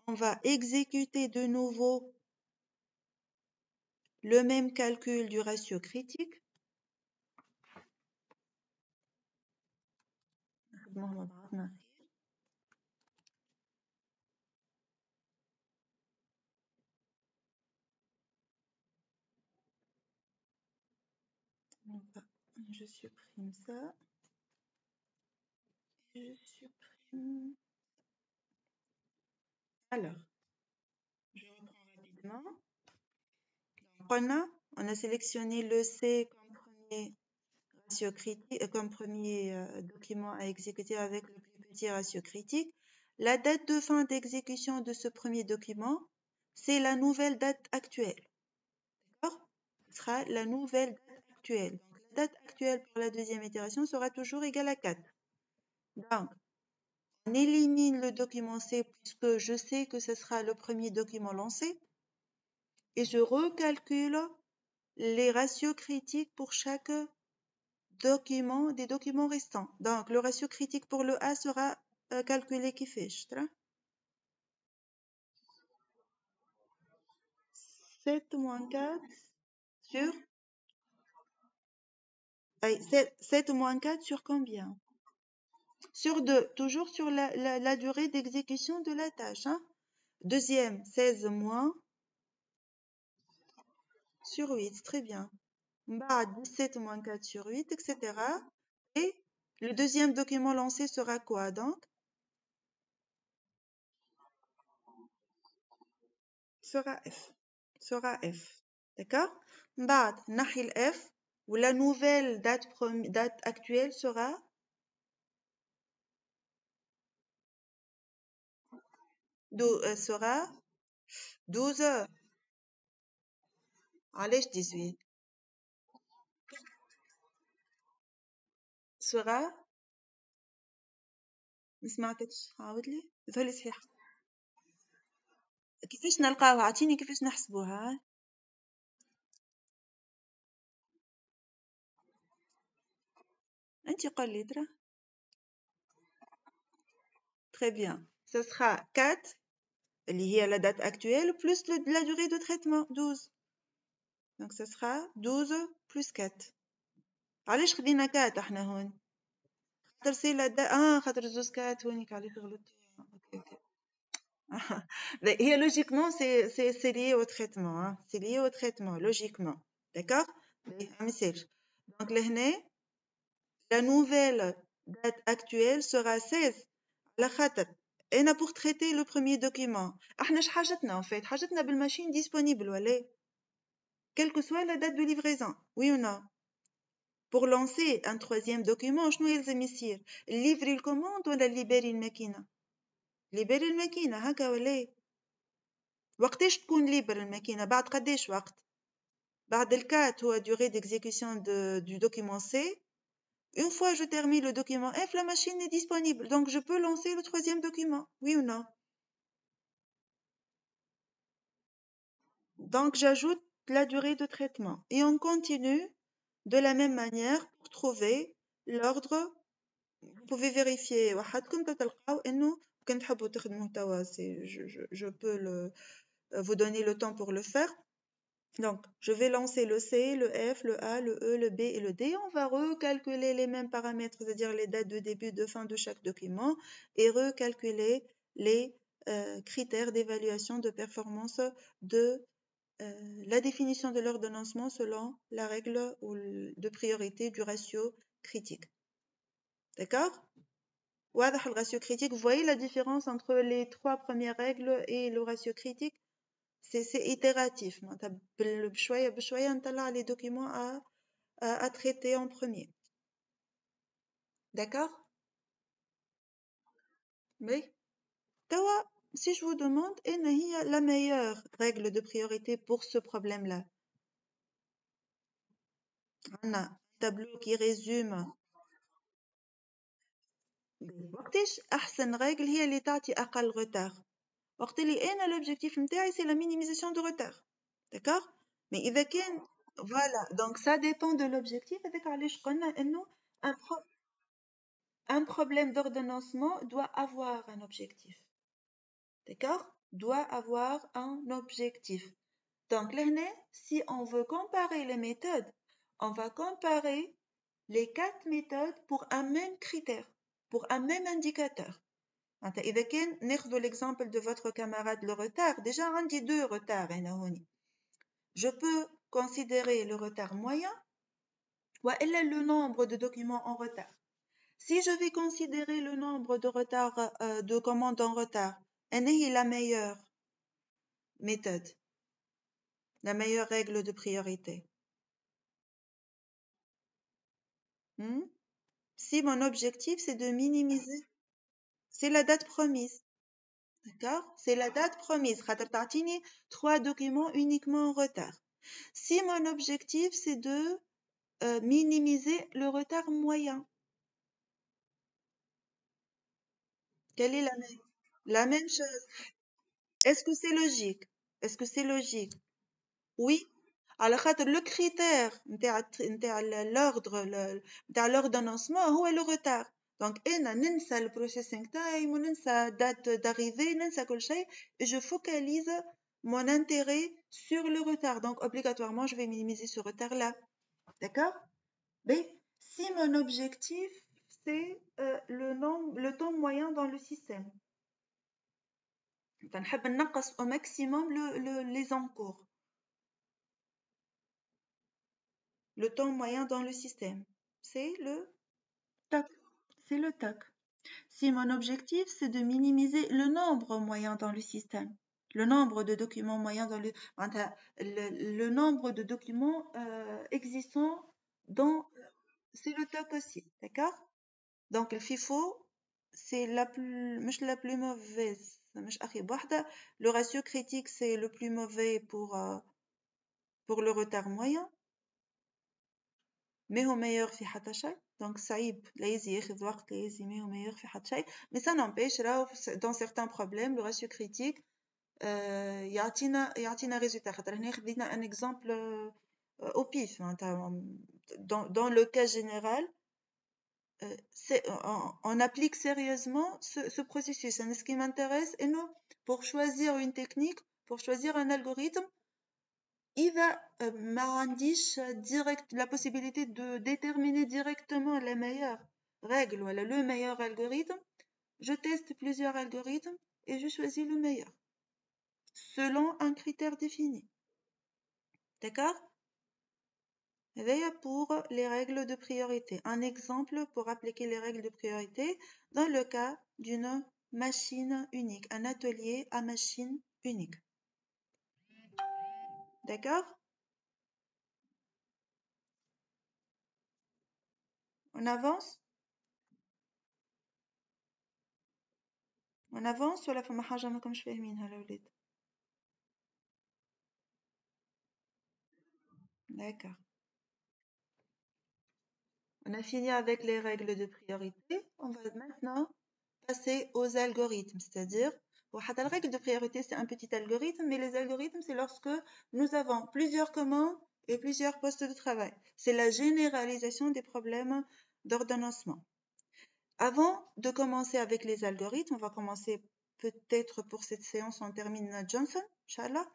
on va exécuter de nouveau le même calcul du ratio critique. Je supprime ça. Je supprime. Alors, je reprends rapidement. On a sélectionné le C comme premier ratio critique, comme premier document à exécuter avec le plus petit ratio critique. La date de fin d'exécution de ce premier document, c'est la nouvelle date actuelle. D'accord? Ce sera la nouvelle date actuelle. Donc, la date actuelle pour la deuxième itération sera toujours égale à 4. Donc, on élimine le document C puisque je sais que ce sera le premier document lancé et je recalcule les ratios critiques pour chaque document des documents restants. Donc, le ratio critique pour le A sera calculé qui fait 7 moins 4 sur 7 moins 4 sur combien? Sur 2, toujours sur la durée d'exécution de la tâche. Hein? Deuxième, 16 moins sur 8, très bien. 17 moins 4 sur 8, etc. Et le deuxième document lancé sera quoi donc? Sera F. Sera F. D'accord? Nahil F, où la nouvelle date actuelle sera sera 12. علاش 18 sera ما سمعتكش عاود لي ظهر لي صحيح كيفاش نلقاوها عطيني كيفاش نحسبوها انت قول لي ترى très bien ce sera 4 اللي هي la date actuelle plus la durée de traitement 12 donc ce sera 12 plus 4 علاش خدينا 4 احنا هون خاطر سي لا خاطر زوز 4 هونيك علاش غلطت اوكي logiquement, c'est lié au traitement. Hein. C'est lié au traitement, logiquement. D'accord? Donc, la nouvelle date actuelle sera 16. La khatat. Et pour traiter le premier document. En fait, حاجتنا بالمachine disponible, quelle que soit la date de livraison. Oui ou non? Pour lancer un troisième document, je nous livrer le commande ou la libérer une machine? Libérer une machine, هكا ولا وقتاش تكون ليبر الماكينة بعد قداش وقت بعد الكات هو durée d'exécution du document C. Une fois je termine le document F, la machine est disponible. Donc je peux lancer le troisième document. Oui ou non? Donc j'ajoute la durée de traitement. Et on continue de la même manière pour trouver l'ordre. Vous pouvez vérifier. Je peux vous donner le temps pour le faire. Donc, je vais lancer le C, le F, le A, le E, le B et le D. On va recalculer les mêmes paramètres, c'est-à-dire les dates de début, de fin de chaque document, et recalculer les critères d'évaluation de performance de la définition de l'ordonnancement selon la règle de priorité du ratio critique. D'accord? Le ratio critique, vous voyez la différence entre les trois premières règles et le ratio critique? C'est itératif. بشوية نطلع les documents à traiter en premier. D'accord? Oui. Tawa, si je vous demande, quelle est la meilleure règle de priorité pour ce problème-là? On a un tableau qui résume. وقتاش أحسن règle هي اللي تعطي أقل retard. وقت اللي أنا l'objectif نتاعي c'est la minimisation de retard. D'accord? Mais إذا كان voilà, donc ça dépend de l'objectif. هذاك علاش قلنا إنه un un problème d'ordonnancement doit avoir un objectif. D'accord? Doit avoir un objectif. Donc là, si on veut comparer les méthodes, on va comparer les 4 méthodes pour un même critère, pour un même indicateur. إذا كان ناخذ l'exemple de votre camarade le retard, déjà on dit 2 retards هنا هوني. Je peux considérer le retard moyen ou le nombre de documents en retard. Si je vais considérer le nombre de retards de commandes en retard, quelle est la meilleure méthode, la meilleure règle de priorité? Si mon objectif c'est de minimiser, c'est la date promise. D'accord? C'est la date promise. خاطر تعطيني 3 documents uniquement en retard. Si mon objectif c'est de minimiser le retard moyen, quelle est la même chose? Est-ce que c'est logique? Est-ce que c'est logique? Oui. على خاطر le critère نتاع l'ordre نتاع l'ordonnancement هو le retard. Donc أنا ننسى le processing time وننسى date d'arrivée ننسى كل شيء et je focalise mon intérêt sur le retard. Donc obligatoirement je vais minimiser ce retard là. D'accord? Mais si mon objectif c'est le temps moyen dans le système, فنحب نقص au maximum les encours. Le temps moyen dans le système, c'est le TAC. C'est le TAC. Si mon objectif, c'est de minimiser le nombre moyen dans le système, le nombre de documents moyens dans le nombre de documents existants dans... C'est le TAC aussi, d'accord? Donc, le FIFO, c'est la plus mauvaise. Le ratio critique, c'est le plus mauvais pour le retard moyen. ما هو meilleur في حتى شيء. Donc صعيب لازم ياخذ وقت لازم ما هو meilleur في حتى شيء. Mais ça n'empêche راهو dans certains problèmes le ratio critique يعطينا résultat. خاطر هنا خدينا un exemple au pif. Dans le cas général, on applique sérieusement ce processus. Et ce qui m'intéresse, pour choisir une technique, pour choisir un algorithme, إذا ما عنديش la possibilité de déterminer directement la meilleure règle ou le meilleur algorithme, je teste plusieurs algorithmes et je choisis le meilleur selon un critère défini. D'accord? Et pour les règles de priorité. Un exemple pour appliquer les règles de priorité dans le cas d'une machine unique, un atelier à machine unique. D'accord? On avance? On avance ولا فما حاجة ماكمش فاهمينها الأولاد؟ D'accord. On a fini avec les règles de priorité. On va maintenant passer aux algorithmes. C'est-à-dire, la règle de priorité, c'est un petit algorithme, mais les algorithmes, c'est lorsque nous avons plusieurs commandes et plusieurs postes de travail. C'est la généralisation des problèmes d'ordonnancement. Avant de commencer avec les algorithmes, on va commencer peut-être pour cette séance, on termine Johnson, Inch'Allah.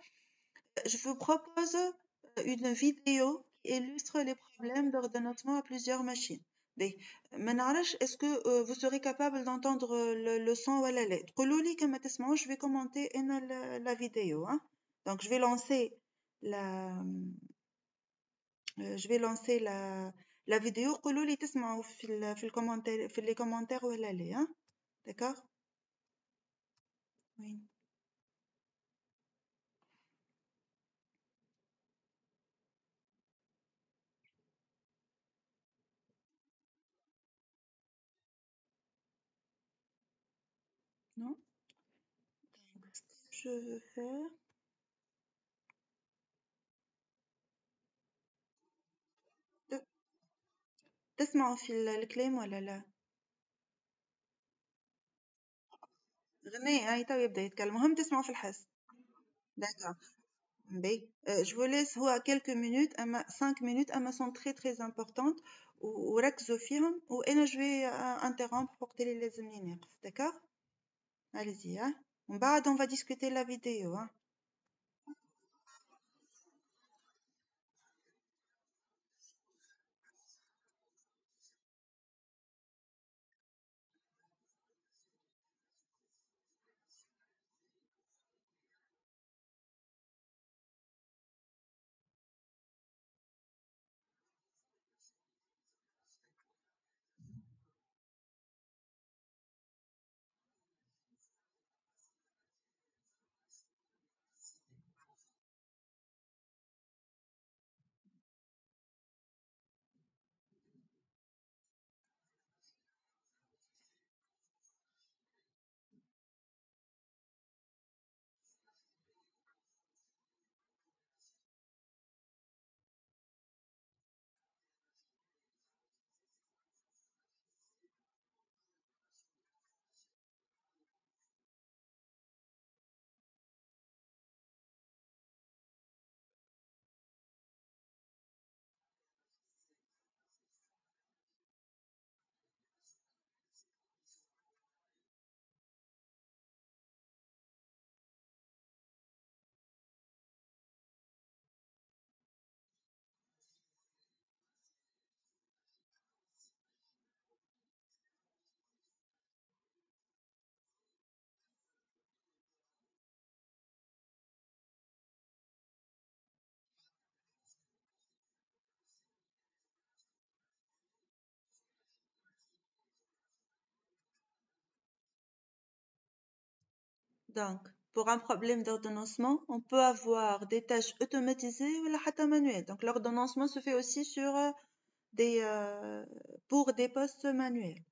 Je vous propose une vidéo qui illustre les problèmes d'ordonnancement à plusieurs machines. Manarach, est-ce que vous serez capable d'entendre le son ou la lettre? Je vais commenter la vidéo. Hein? Donc, je vais lancer la vidéo. قولوا تسمعوا في les commentaires ولا لا. Hein? D'accord? Oui. Non? Je veux faire. تسمعوا في الكلام ولا لا؟ غنية هاي تو يبدأ يتكلم مهم تسمعوا في الحس. D'accord. باهي. Je vous laisse هو quelques minutes أما 5 minutes أما sont très très importantes وركزوا فيهم وأنا je vais interrompre وقت اللي لازمني نقف. D'accord? Allez-y. Hein? ومن بعد on va discuter la vidéo. Hein? Donc, pour un problème d'ordonnancement, on peut avoir des tâches automatisées ou حتى manuelles. Donc, l'ordonnancement se fait aussi sur pour des postes manuels.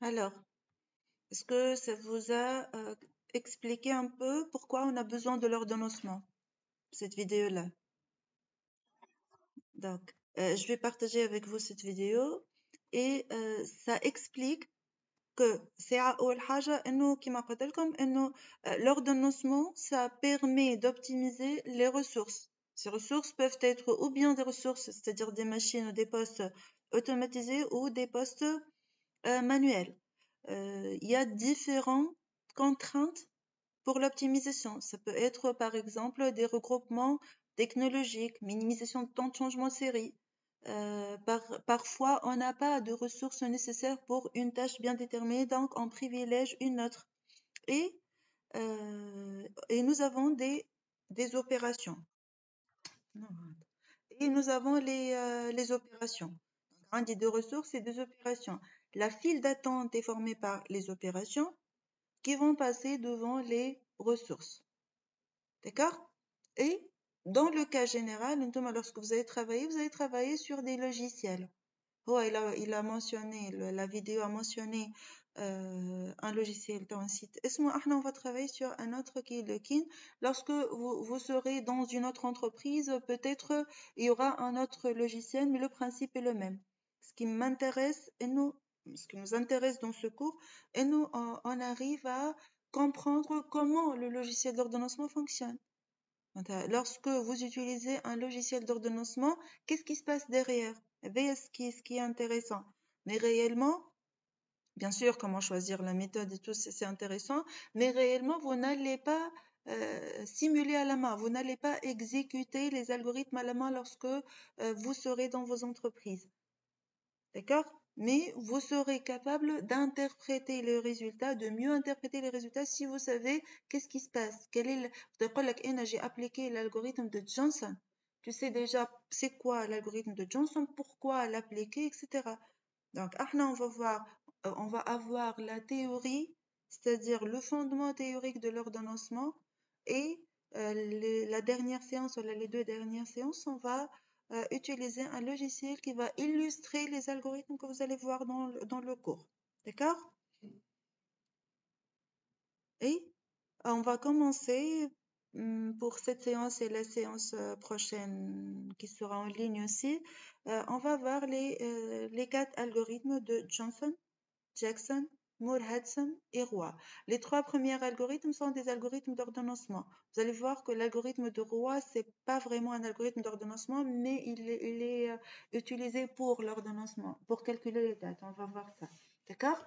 Alors, est-ce que ça vous a expliqué un peu pourquoi on a besoin de l'ordonnancement, cette vidéo-là? Donc, je vais partager avec vous cette vidéo et ça explique que c'est أول حاجة إنه كما قلت لكم إنه l'ordonnancement ça permet d'optimiser les ressources. Ces ressources peuvent être ou bien des ressources, c'est-à-dire des machines ou des postes automatisés ou des postes manuels. Il y a différentes contraintes pour l'optimisation. Ça peut être par exemple des regroupements technologiques, minimisation de temps de changement de série. Parfois, on n'a pas de ressources nécessaires pour une tâche bien déterminée, donc on privilège une autre. Et nous avons des opérations. Et nous avons les opérations. On dit de ressources et des opérations. La file d'attente est formée par les opérations qui vont passer devant les ressources. D'accord? Et dans le cas général, notamment lorsque vous allez travailler sur des logiciels. Oh, il a mentionné, la vidéo a mentionné un logiciel dans un site. On va travailler sur un autre qui est le Kin. Lorsque vous serez dans une autre entreprise, peut-être il y aura un autre logiciel, mais le principe est le même. Ce qui m'intéresse, ce qui nous intéresse dans ce cours, et nous, on arrive à comprendre comment le logiciel d'ordonnancement fonctionne. Lorsque vous utilisez un logiciel d'ordonnancement, qu'est-ce qui se passe derrière? Ce qui est intéressant. Mais réellement, bien sûr, comment choisir la méthode et tout, c'est intéressant, mais réellement, vous n'allez pas simuler à la main, vous n'allez pas exécuter les algorithmes à la main lorsque vous serez dans vos entreprises. D'accord? Mais vous serez capable d'interpréter le résultat, de mieux interpréter les résultats si vous savez qu'est-ce qui se passe. J'ai appliqué l'algorithme de Johnson. Tu sais déjà c'est quoi l'algorithme de Johnson, pourquoi l'appliquer, etc. Donc, on va avoir la théorie, c'est-à-dire le fondement théorique de l'ordonnancement, et la dernière séance, ou les 2 dernières séances, on va utiliser un logiciel qui va illustrer les algorithmes que vous allez voir dans le cours. D'accord? Et on va commencer pour cette séance et la séance prochaine qui sera en ligne aussi. On va voir les 4 algorithmes de Johnson, Jackson, Moore-Hudson et Roy. Les 3 premiers algorithmes sont des algorithmes d'ordonnancement. Vous allez voir que l'algorithme de Roy, c'est pas vraiment un algorithme d'ordonnancement, mais il est utilisé pour l'ordonnancement, pour calculer les dates. On va voir ça. D'accord?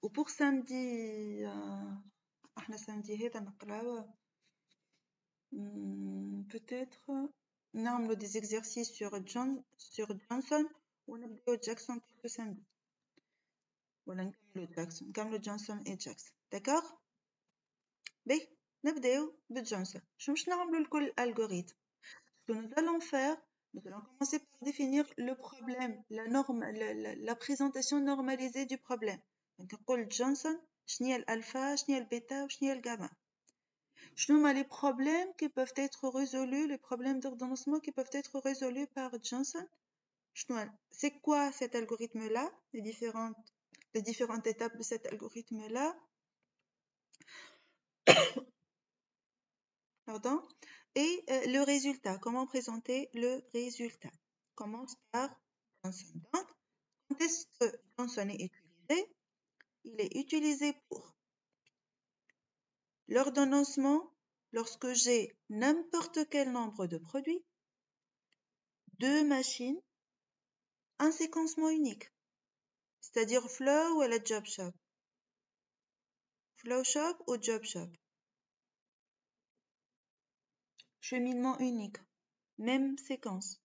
Ou pour samedi, samedi هذا نقراو peut-être نعملوا des exercices sur Johnson ونبداو Jackson quelques samedi. ولا نكملوا جونسون et Jackson. D'accord? بيه نبداو بجونسون. شو مش نعملوا الكل algorithme. Ce que nous allons faire, nous allons commencer par définir le problème, la présentation normalisée du problème. Donc نقول Johnson شنو هي الالفا شنو هي البيتا وشنو هي الجاما. شنو هما les problèmes qui peuvent être résolus, les problèmes d'ordonnancement qui peuvent être résolus par Johnson. C'est quoi cet algorithme-là, les différentes étapes de cet algorithme-là. Pardon. Et le résultat, comment présenter le résultat. On commence par Johnson. Donc, quand est-ce que Johnson est utilisé? Il est utilisé pour l'ordonnancement lorsque j'ai n'importe quel nombre de produits, 2 machines, un séquencement unique, c'est-à-dire flow ou la job shop. Flow shop ou job shop. Cheminement unique, même séquence.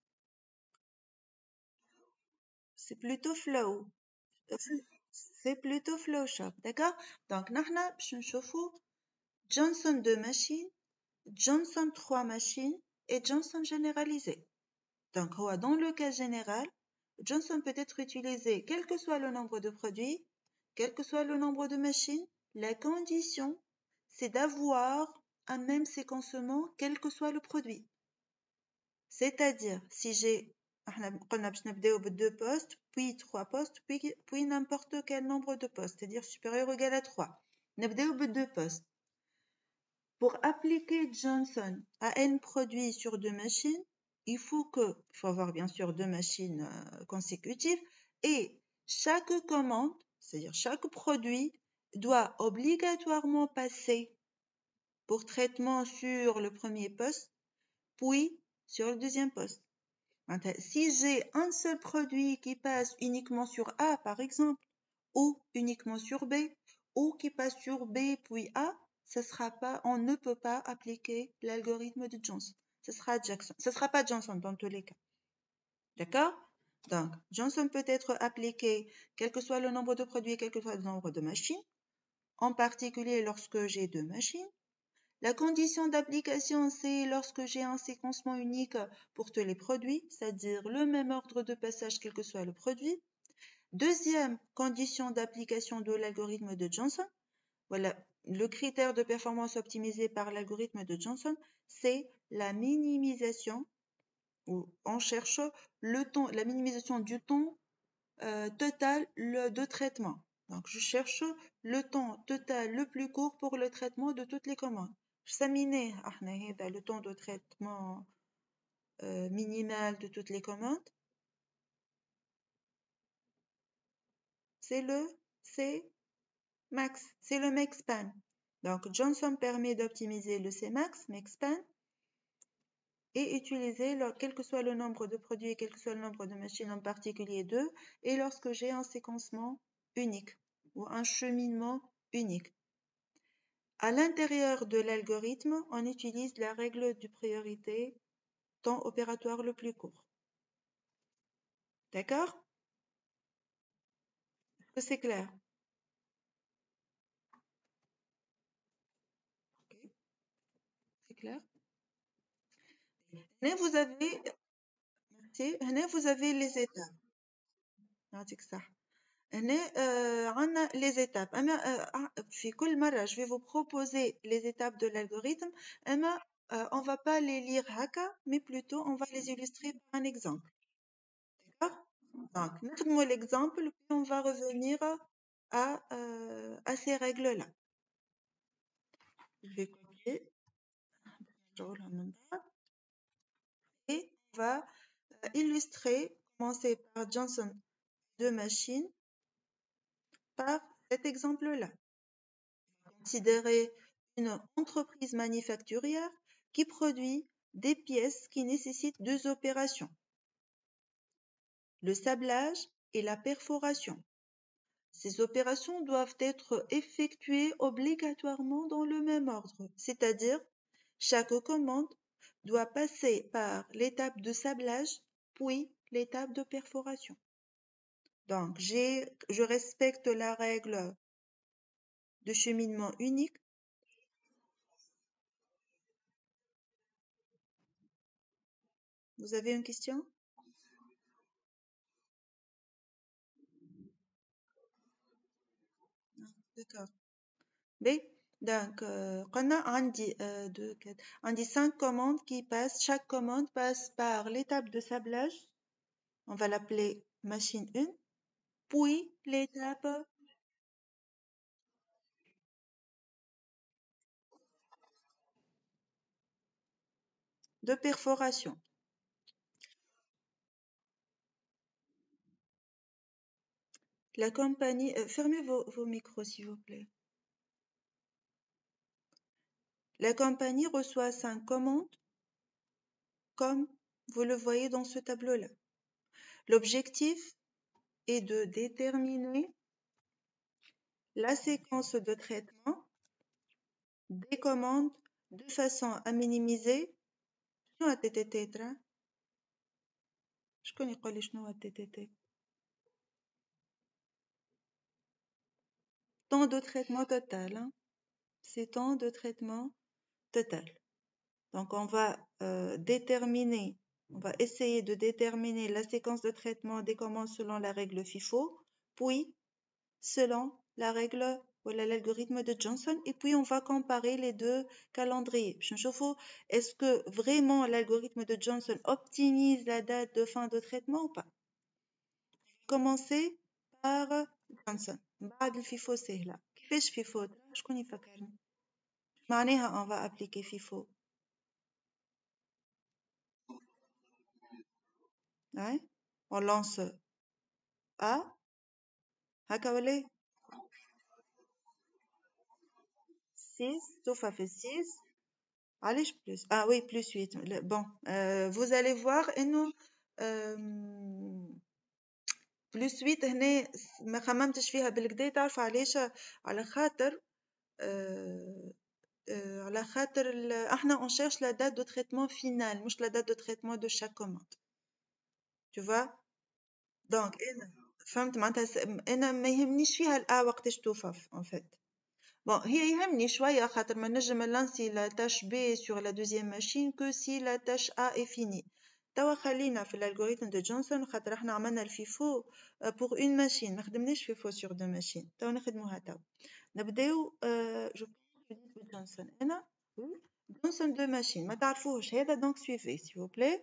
C'est plutôt flow. C'est plutôt flow shop, d'accord? Donc, نحنا باش نشوفوا Johnson 2 machines, Johnson 3 machines et Johnson généralisé. Donc, dans le cas général, Johnson peut être utilisé quel que soit le nombre de produits, quel que soit le nombre de machines. La condition, c'est d'avoir un même séquencement quel que soit le produit. C'est-à-dire, si j'ai احنا قلنا باش نبداو ب2 postes, puis 3 postes, puis n'importe quel nombre de postes, c'est-à-dire supérieur ou égal à 3. نبداو ب2 postes. Pour appliquer Johnson à n produits sur 2 machines, il faut avoir bien sûr 2 machines consécutives, et chaque commande, c'est-à-dire chaque produit, doit obligatoirement passer pour traitement sur le premier poste, puis sur le deuxième poste. Si j'ai un seul produit qui passe uniquement sur A, par exemple, ou uniquement sur B, ou qui passe sur B puis A, on ne peut pas appliquer l'algorithme de Johnson. Ce sera pas Johnson dans tous les cas. D'accord? Donc, Johnson peut être appliqué quel que soit le nombre de produits, quel que soit le nombre de machines, en particulier lorsque j'ai 2 machines. La condition d'application, c'est lorsque j'ai un séquencement unique pour tous les produits, c'est-à-dire le même ordre de passage quel que soit le produit. Deuxième condition d'application de l'algorithme de Johnson, voilà, le critère de performance optimisé par l'algorithme de Johnson, c'est la minimisation, où on cherche le temps, la minimisation du temps total de traitement. Donc, je cherche le temps total le plus court pour le traitement de toutes les commandes. سميناه احنا هذا le temps de traitement minimal de toutes les commandes. C'est le Cmax, c'est le Maxpan. Donc Johnson permet d'optimiser le Cmax, Maxpan, et utiliser quel que soit le nombre de produits, quel que soit le nombre de machines, en particulier 2, et lorsque j'ai un séquencement unique ou un cheminement unique. À l'intérieur de l'algorithme, on utilise la règle de priorité temps opératoire le plus court. D'accord? Est-ce que c'est clair? Ok. C'est clair? Là, vous avez, merci. Là, vous avez les étapes. نعطيك الصحة. هنا عندنا les étapes. في كل مرة je vais vous proposer les étapes de l'algorithme. On va pas les lire هكا, mais plutôt on va les illustrer par un exemple. D'accord? Donc, نخدموا l'exemple, puis on va revenir à ces règles-là. Je vais copier. Et on va illustrer, commencer par Johnson 2 machines, par cet exemple-là. Considérez une entreprise manufacturière qui produit des pièces qui nécessitent 2 opérations, le sablage et la perforation. Ces opérations doivent être effectuées obligatoirement dans le même ordre, c'est-à-dire chaque commande doit passer par l'étape de sablage puis l'étape de perforation. Donc, je respecte la règle de cheminement unique. Vous avez une question? D'accord. B. Donc, on a on dit 5 commandes qui passent. Chaque commande passe par l'étape de sablage. On va l'appeler machine 1. Puis l'étape de perforation. La compagnie... fermez vos micros, s'il vous plaît. La compagnie reçoit 5 commandes, comme vous le voyez dans ce tableau-là. L'objectif est de déterminer la séquence de traitement des commandes de façon à minimiser شنو التتت ترى شكون يقول لي شنو التتت temps de traitement total hein? C'est temps de traitement total. Donc on va on va essayer de déterminer la séquence de traitement des commandes selon la règle FIFO, puis selon la règle Voilà l'algorithme de Johnson et puis on va comparer les deux calendriers. Je me est-ce que vraiment l'algorithme de Johnson optimise la date de fin de traitement ou pas? Commencer par Johnson. بعد الفيفو سهلة. كيفاش فيفو؟ شكون يفكرني؟ معناها on va appliquer FIFO. Ouais. On lance A. هكا ولا 6 sauf à fait 6. علاش plus? Ah oui, plus 8. Bon, vous allez voir انه plus 8 هنا ما خممتش فيها بالكدا. تعرف علاش؟ على خاطر على خاطر احنا on cherche la date de traitement finale مش la date de traitement de chaque commande. Tu vois? Donc انا فهمت معناتها انا ما يهمنيش فيها الA وقتاش توفى en fait. Bon, هي يهمني شوية خاطر ما نجم نلانسي la tâche B sur la deuxième machine que si la tâche A est finie. توا خلينا في الالغوريثم de Johnson خاطر احنا عملنا الفيفو pour une machine ما خدمناش فيفو sur deux machines. توا نخدموها توا. نبداو جو Johnson. انا Johnson deux machines ما تعرفوهش هذا donc suivez s'il vous plaît.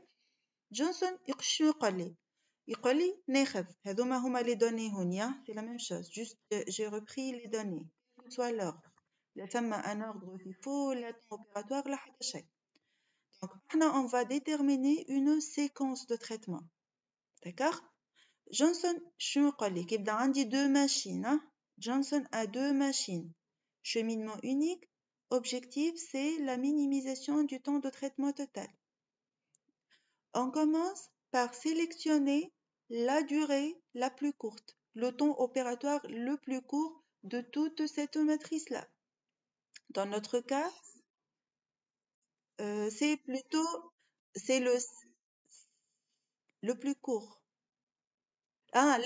Johnson شنو يقول لي ناخذ هذوما هما les données هونيا c'est la même chose juste j'ai repris les données soit l'ordre لا ثم un ordre FIFO لا temps opératoire لا حتى شيء. Donc maintenant on va déterminer une séquence de traitement. D'accord? Johnson شنو يقول لي كيبدا عندي deux machines. Johnson a deux machines. Cheminement unique. Objectif c'est la minimisation du temps de traitement total. On commence par sélectionner la durée la plus courte, le temps opératoire le plus court de toute cette matrice-là. Dans notre cas, c'est plutôt c'est le plus court. Ah,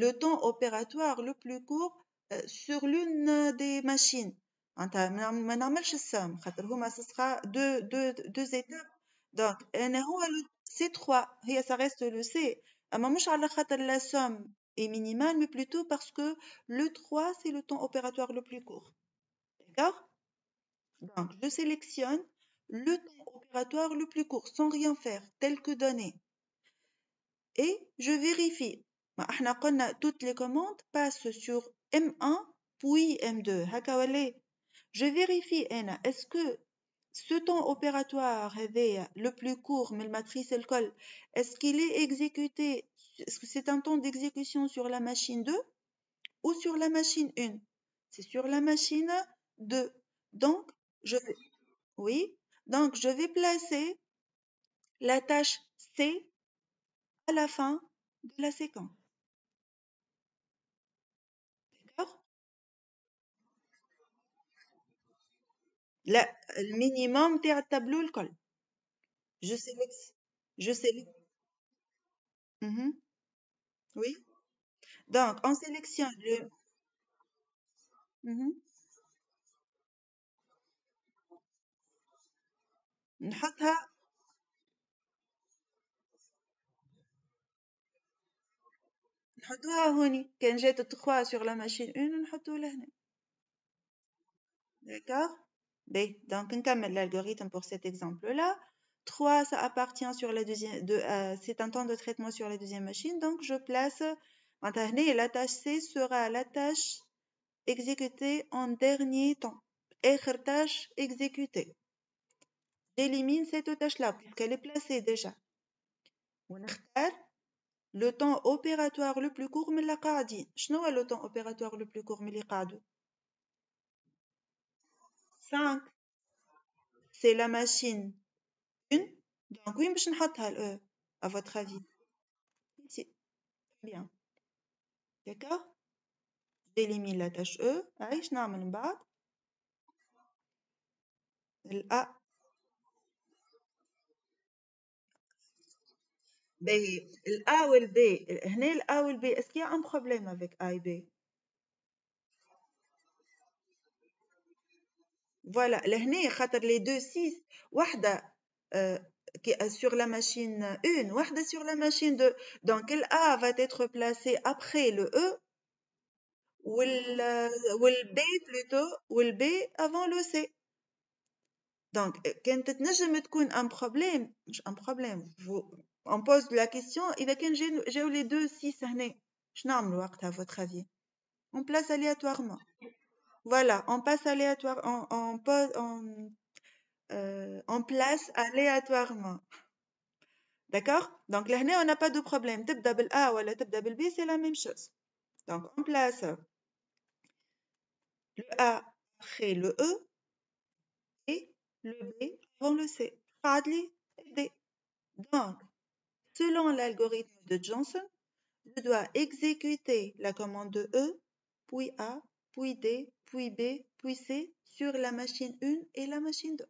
le temps opératoire le plus court sur l'une des machines. ما نعملش السم خاطر هما ce sera deux étapes. Donc أنا هو c'est 3 هي ça reste le C. أما مش على خاطر la somme est minimale mais plutôt parce que le 3 c'est le temps opératoire le plus court. D'accord? Donc je sélectionne le temps opératoire le plus court sans rien faire tel que donné. Et je vérifie. احنا قلنا toutes les commandes passent sur M1 puis M2. هكا ولا je vérifie أنا est-ce que ce temps opératoire هذايا le plus court من الماتريس الكل est-ce qu'il est exécuté est-ce que c'est un temps d'exécution sur la machine 2 ou sur la machine 1? C'est sur la machine 2. Donc je vais oui, donc je vais placer la tâche C à la fin de la séquence. D'accord? لا المينيموم تاع التابلو الكل. Je sélectionne. Je sélectionne. Oui. Donc on sélectionne le. نحطها نحطوها هوني كان جات 3 sur la machine 1 نحطوها لهنا. D'accord? B. Donc نكمل l'algorithme pour cet exemple là. 3 ça appartient sur la deuxième c'est un temps de traitement sur la deuxième machine donc je place maintenant la tâche C sera la tâche exécutée en dernier temps. آخر tâche exécutée. J'élimine cette tâche là puisqu'elle est placée déjà. ونختار le temps opératoire le plus court من اللي قاعدين. شنو هو le temps opératoire le plus court من اللي قاعدوا؟ 5. C'est la machine 1. Donc وين باش نحطها ال à votre avis? Ici. Bien. D'accord? J'élimine la tâche E. هاي شنو نعمل من بعد؟ ال A. باهي ال A وال B. هنا ال A وال B. Est-ce qu'il y a un problème avec A et B? Voilà. لهنا خاطر les deux 6 واحدة sur la machine 1, واحدة sur la machine 2. Donc, le A va être placé après le E ou le B plutôt, ou le B avant le C. Donc, quand تنجم تكون un problème, مش un problème, on pose la question, إذا كان جاو les deux 6 هنا, شنو نعملوا وقتها, à votre avis? On place aléatoirement. Voilà, on passe aléatoire, on place aléatoirement. D'accord? Donc là, on n'a pas de problème. تبدأ بالA ولا تبدأ بالB, c'est la même chose. Donc, on place le A après le E et le B avant le C. Adli D. Donc, selon l'algorithme de Johnson, je dois exécuter la commande de E, puis A, puis D, puis B, puis C sur la machine 1 et la machine 2.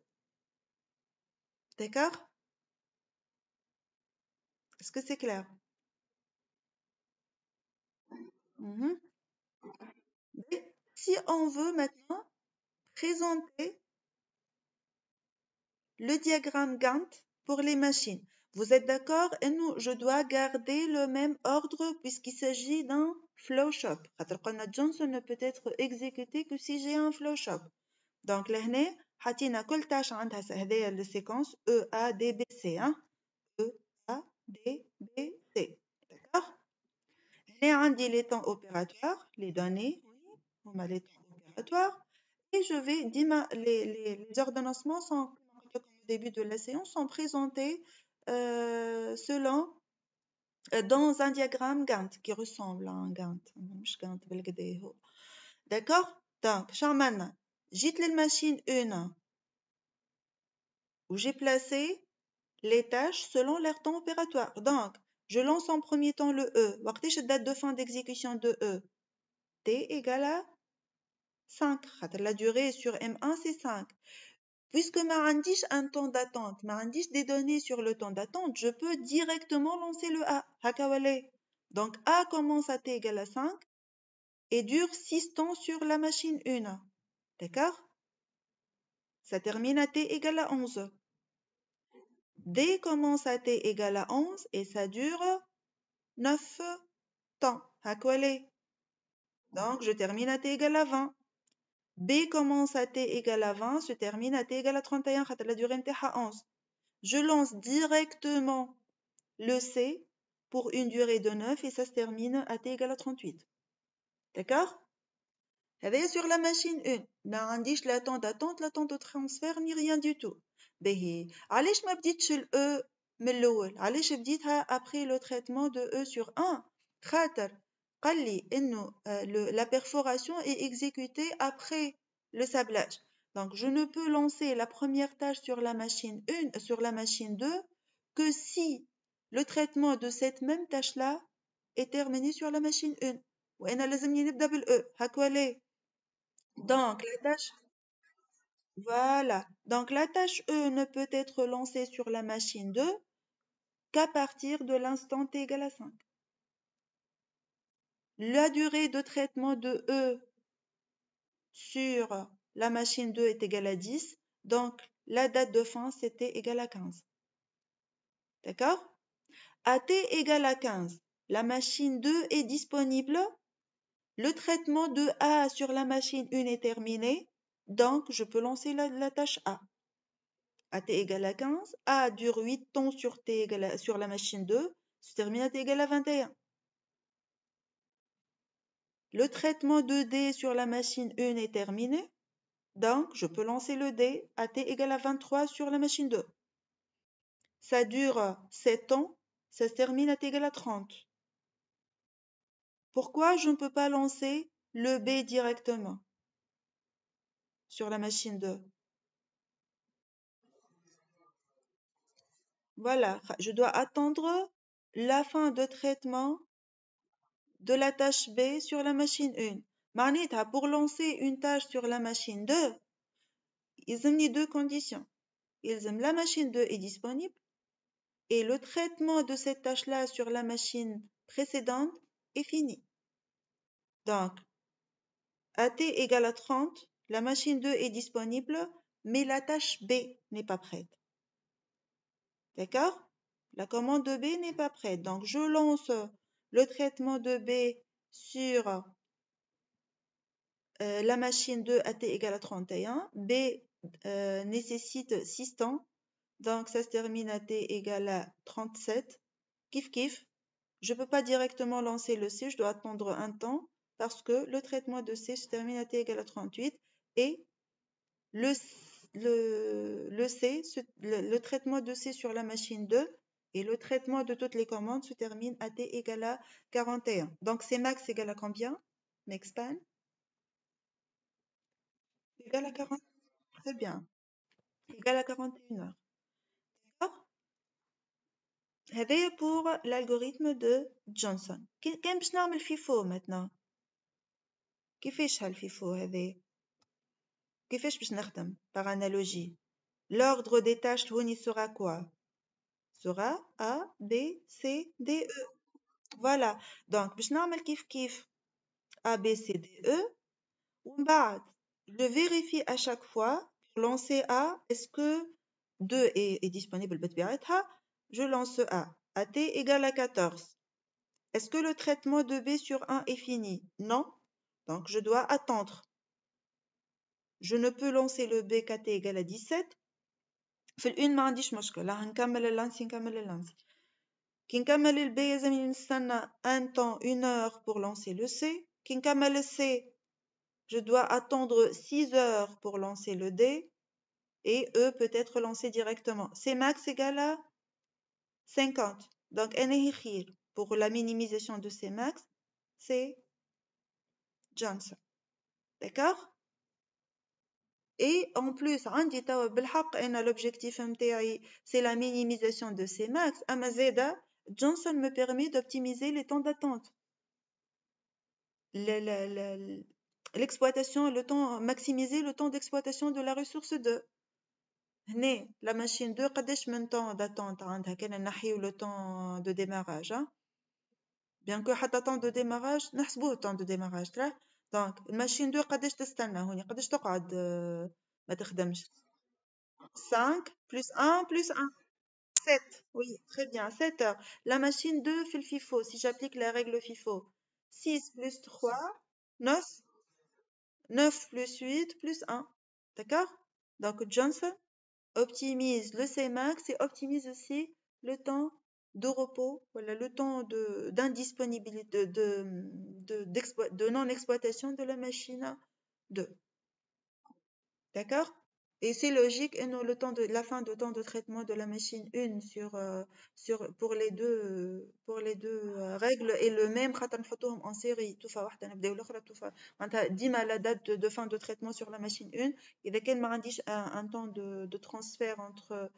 D'accord? Est-ce que c'est clair? Si on veut maintenant présenter le diagramme Gantt pour les machines, vous êtes d'accord? Et nous, je dois garder le même ordre puisqu'il s'agit d'un flowchart. Johnson ne peut être exécuté que si j'ai un flowchart. Donc là, حطينا كل tâche عندها هذايا le séquence E A D B C, hein? E A D B C. D'accord? J'ai عندي les temps opératoires, les données, les temps opératoires, et je vais dire les ordonnancements sont, comme au début de la séance, sont présentés selon dans un diagramme Gantt qui ressemble à un Gantt. D'accord? Donc, Charman, j'ai la machine 1 où j'ai placé les tâches selon leur temps opératoire. Donc, je lance en premier temps le E. Quelle date de fin d'exécution de E? T égale à 5. La durée sur M1, c'est 5. Puisque ma indice un temps d'attente, ma indice des données sur le temps d'attente, je peux directement lancer le A. Donc, A commence à T égale à 5 et dure 6 temps sur la machine 1. D'accord? Ça termine à T égale à 11. D commence à T égale à 11 et ça dure 9 temps. Donc, je termine à T égale à 20. B commence à T égale à 20, se termine à T égale à 31, la durée à 11. Je lance directement le C pour une durée de 9 et ça se termine à T égale à 38. D'accord? Sur la machine 1, ما عنديش l'attente d'attente, l'attente de transfert, ni rien du tout. باهي علاش ما بديتش ال E من الأول؟ علاش بديتها après le traitement de E sur 1 خاطر قال لي إنه la perforation est exécutée après le sablage. Donc je ne peux lancer la première tâche sur la machine 1 sur la machine 2 que si le traitement de cette même tâche-là est terminé sur la machine 1. وأنا لازمني نبدأ بالE. هكا ليه؟ Donc, la tâche, voilà. Donc, la tâche E ne peut être lancée sur la machine 2 qu'à partir de l'instant T égale à 5. La durée de traitement de E sur la machine 2 est égale à 10. Donc, la date de fin, c'était égal à 15. D'accord? À T égale à 15, la machine 2 est disponible. Le traitement de A sur la machine 1 est terminé. Donc, je peux lancer la tâche A. À T égale à 15, A dure 8 temps sur sur la machine 2, se termine à T égale à 21. Le traitement de D sur la machine 1 est terminé, donc je peux lancer le D à T égale à 23 sur la machine 2. Ça dure 7 ans, ça se termine à T égale à 30. Pourquoi je ne peux pas lancer le B directement sur la machine 2? Voilà, je dois attendre la fin de traitement de la tâche B sur la machine 1. معناتها pour lancer une tâche sur la machine 2, il y a deux conditions. La machine 2 est disponible et le traitement de cette tâche-là sur la machine précédente est fini. Donc, à T égale à 30, la machine 2 est disponible, mais la tâche B n'est pas prête. D'accord? La commande de B n'est pas prête. Donc, je lance le traitement de B sur la machine 2 AT égale à 31, B nécessite 6 temps, donc ça se termine AT égale à 37, kiff kiff. Je ne peux pas directement lancer le C, je dois attendre un temps parce que le traitement de C se termine à T égale à 38 et le traitement de C sur la machine 2 et le traitement de toutes les commandes se termine à T égale à 41. Donc C max égale à combien? M'expan égale à 40. Très bien. Égale à 41 heures. D'accord? هذايا pour l'algorithme de Johnson. كان باش نعمل FIFO maintenant. كيفاش هالفيفو هذا؟ كيفاش باش نخدم par analogie? L'ordre des tâches هوني sera quoi? Sera A, B, C, D, E. Voilà. Donc باش نعمل كيف A, B, C, D, E. ومن بعد je vérifie à chaque fois pour lancer A, est-ce que 2 est disponible بطبيعتها? Je lance A. AT égale à 14. Est-ce que le traitement de B sur 1 est fini? Non. Donc je dois attendre. Je ne peux lancer le B KT égale à 17. في الأون ما عنديش مشكلة هنكمل اللانسي نكمل اللانسي كي نكمل البي لازم نستنى un temps 1 heure pour lancer le C كي نكمل le C je dois attendre 6 heures pour lancer le D et E peut être lancé directement C max égale à 50 donc أنا خير pour la minimisation de C max c'est Johnson d'accord. Et en plus, عندي توا بالحق أنا l'objectif متاعي c'est la minimisation de ces max. أما زادة Johnson me permet d'optimiser les temps d'attente. L'exploitation, le temps, maximiser le temps d'exploitation de la ressource 2. هنا la machine 2 قداش من temps d'attente عندها كان نحيو le temps de démarrage. Bien que حتى temps de démarrage نحسبوه temps de démarrage ترى. Donc الماشين 2 قداش تستنى هوني قداش تقعد ما تخدمش 5 plus 1 plus 1 7 oui très bien 7 heures la machine 2 fait le FIFO si j'applique la règle FIFO 6 plus 3 9 9 plus 8 plus 1 d'accord donc Johnson optimise le Cmax et optimise aussi le temps de repos voilà le temps d'indisponibilité de non-exploitation de la machine 2 d'accord. Et c'est logique, et non, la fin de temps de traitement de la machine 1 pour les deux règles est le même خاطر نحطوهم en série توفى واحدة نبداو الأخرى توفى معناتها ديما la date de fin de traitement sur la machine 1 إذا كان ما عنديش un temps de transfert entre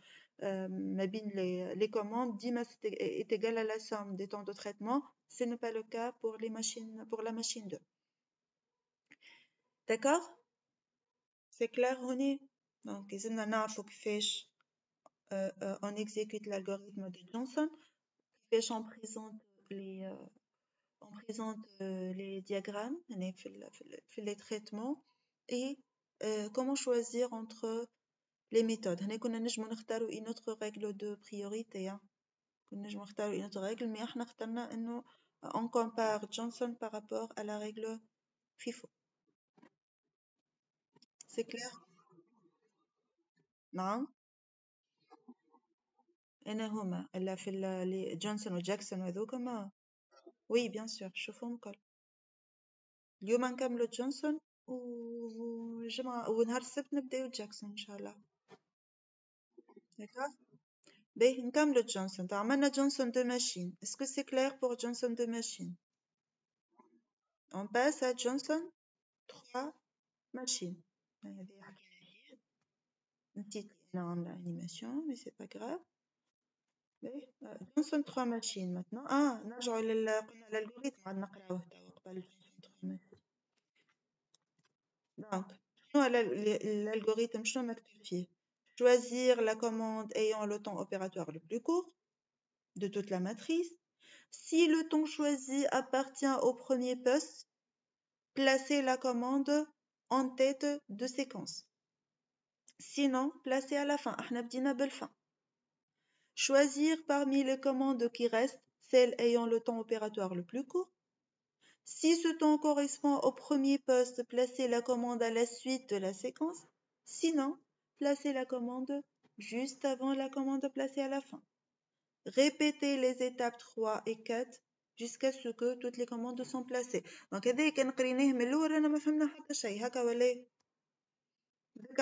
ما بين les commandes ديما est égal à la somme des temps de traitement ce n'est pas le cas pour la machine 2 d'accord. C'est clair هوني donc إذا نعرفوا كيفاش on exécute l'algorithme de Johnson كيفاش on présente les diagrammes في les traitements et comment choisir entre les méthodes هنا كنا نجمو نختاروا une autre règle de priorité كنا نجمو نختاروا une autre règle mais احنا اخترنا انه on compare Johnson par rapport à la règle FIFO. C'est clair. نعم أنا هما إلا في جونسون وجاكسون وهذوكما وي بيان سور شوفهم الكل اليوم نكملوا جونسون وجمعة ونهار السبت نبداو جاكسون إن شاء الله d'accord باهي نكملوا جونسون عملنا جونسون دو ماشين اسكو سي كلير بور جونسون دو ماشين on passe à جونسون 3 ماشين هذه حكينا نتيت أنا عاملة أنيماسيون مي سي با غراف جونسون 3 ماشين maintenant نرجعوا قلنا الالغوريثم عاد نقراوه توا قبل جونسون 3 ماشين donc شنو l'algorithme شنو مكتوب فيه choisir la commande ayant le temps opératoire le plus court de toute la matrice si le temps choisi appartient au premier poste placez la commande en tête de séquence sinon placez à la fin احنا بدينا بالفin choisir parmi les commandes qui restent celle ayant le temps opératoire le plus court Si ce temps correspond au premier poste, placez la commande à la suite de la séquence. Sinon, placez la commande juste avant la commande placée à la fin. Répétez les étapes 3 et 4 jusqu'à ce que toutes les commandes sont placées. Donc هذا كان قريناه من الأول أنا ما فهمنا حتى شيء هكا ولا إيه؟ هذاك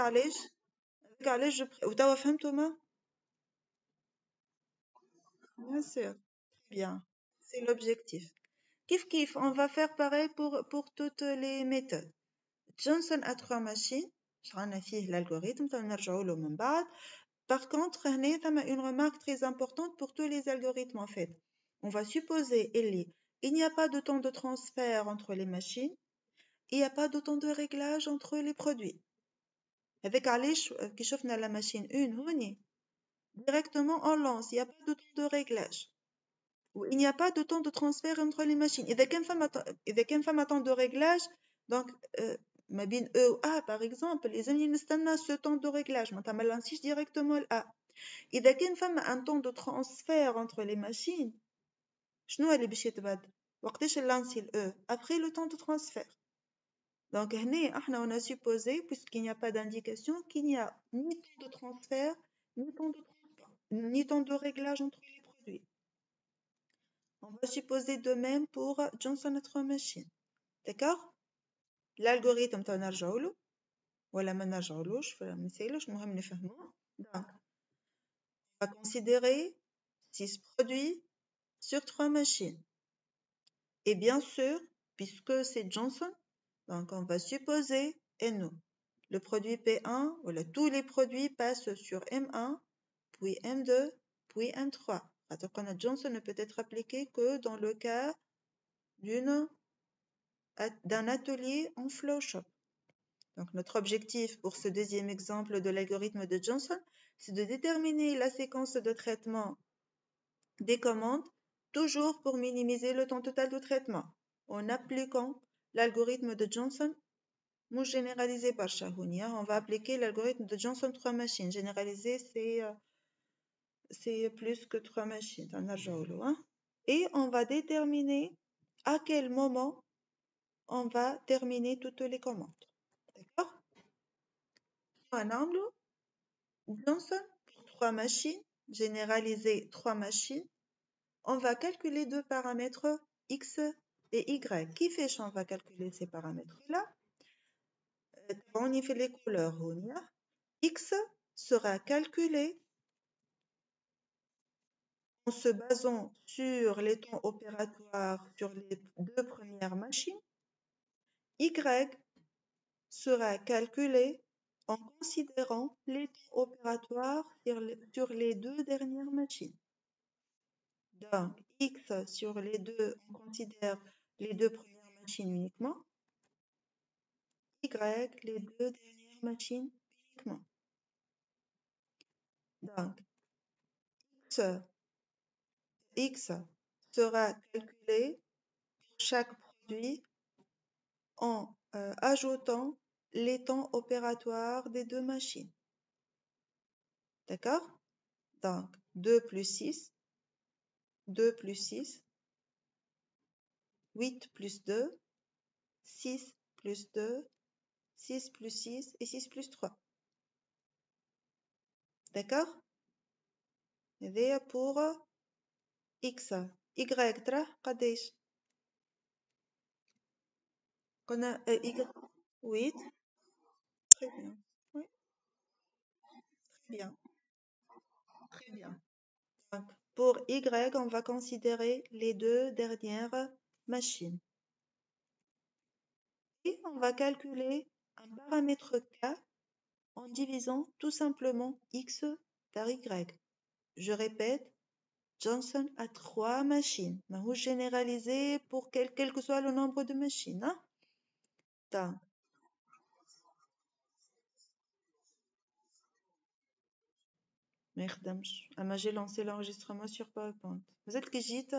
علاش وتوا فهمتوا ما؟ Bien sûr. Bien. C'est l'objectif. Kif, on va faire pareil pour toutes les méthodes. Johnson a 3 machines. شرحنا فيه l'algorithme, نرجعوا له من بعد. Par contre, هنا ثم une remarque très importante pour tous les algorithmes en fait. On va supposer il n'y a pas de temps de transfert entre les machines, il n'y a pas de temps de réglage entre les produits. Avec علاش كي شفنا la machine 1 هوني directement on lance, il n'y a pas de temps de réglage. Il n'y a pas de temps de transfert entre les machines. إذا كان فما temps de réglage, donc ما بين E ou A par exemple, لازم نستنى ce temps de réglage. ما نلانسيش directement A. إذا كان فما un temps de transfert entre les machines, شنو اللي باش يتبدل؟ وقتاش نلانسي E? Après le temps de transfert. Donc هنا احنا on a supposé, puisqu'il n'y a pas d'indication, qu'il n'y a ni temps de transfert, ni temps de réglage entre les produits. On va supposer de même pour Johnson à 3 machines. D'accord? L'algorithme تنرجعوا له ولا ما نرجعولوش في المثال المهم نفهموه. Donc on va considérer 6 produits sur 3 machines. Et bien sûr, puisque c'est Johnson, donc on va supposer NO. Le produit P1, voilà, tous les produits passent sur M1, puis M2, puis M3. Donc Johnson ne peut être appliqué que dans le cas d'un atelier en Flowshop. Donc notre objectif pour ce deuxième exemple de l'algorithme de Johnson, c'est de déterminer la séquence de traitement des commandes, toujours pour minimiser le temps total de traitement, en appliquant l'algorithme de Johnson. مش généralisé par Shahounia, on va appliquer l'algorithme de Johnson 3 machines. Généralisé, c'est plus que 3 machines. Et on va déterminer à quel moment on va terminer toutes les commandes. D'accord? Un angle, Johnson pour 3 machines, généralisé 3 machines. On va calculer deux paramètres X et Y. Qui fait qu'on va calculer ces paramètres-là? On y fait les couleurs. X sera calculé en se basant sur les temps opératoires sur les 2 premières machines. Y sera calculé en considérant les temps opératoires sur les 2 dernières machines. Donc, X sur les 2, on considère les 2 premières machines uniquement. Y, les 2 dernières machines uniquement. Donc, X sera calculé pour chaque produit en ajoutant les temps opératoires des 2 machines. D'accord? Donc, 2 plus 6, 2 plus 6, 8 plus 2, 6 plus 2, 6 plus 6 et 6 plus 3. D'accord? هذايا pour X. Y ترى قداش؟ قلنا Y 8. Très bien. Oui, très bien. Très bien. Donc, pour Y, on va considérer les 2 dernières machines. Et on va calculer un paramètre K en divisant tout simplement X par Y. Je répète, Johnson a 3 machines. Mais généralisé pour quel que soit le nombre de machines. Hein? Donc, merde, j'ai lancé l'enregistrement sur PowerPoint. Vous êtes qui جيت؟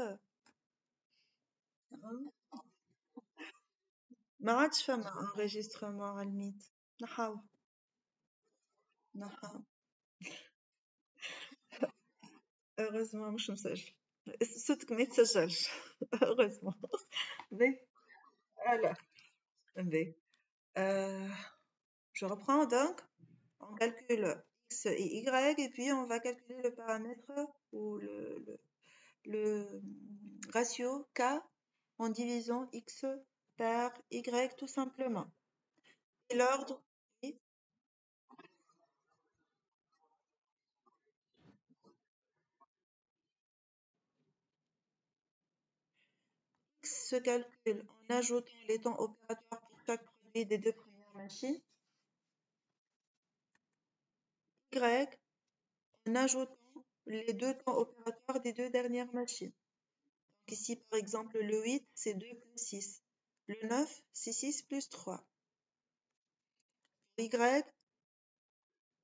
ما عادش فما enregistrement على الميت. نحاول. Heureusement مش مسجل. صوتك ما يتسجلش. Heureusement. Alors, B. Je reprends donc. On calcule x et y et puis on va calculer le paramètre ou le ratio k en divisant x par y tout simplement. Et l'ordre, oui, x se calcule en ajoutant les temps opératoires pour chaque produit des deux premières machines, y en ajoutant les deux temps opératoires des deux dernières machines. Donc ici, par exemple, le 8, c'est 2 plus 6. Le 9, c'est 6 plus 3. Y,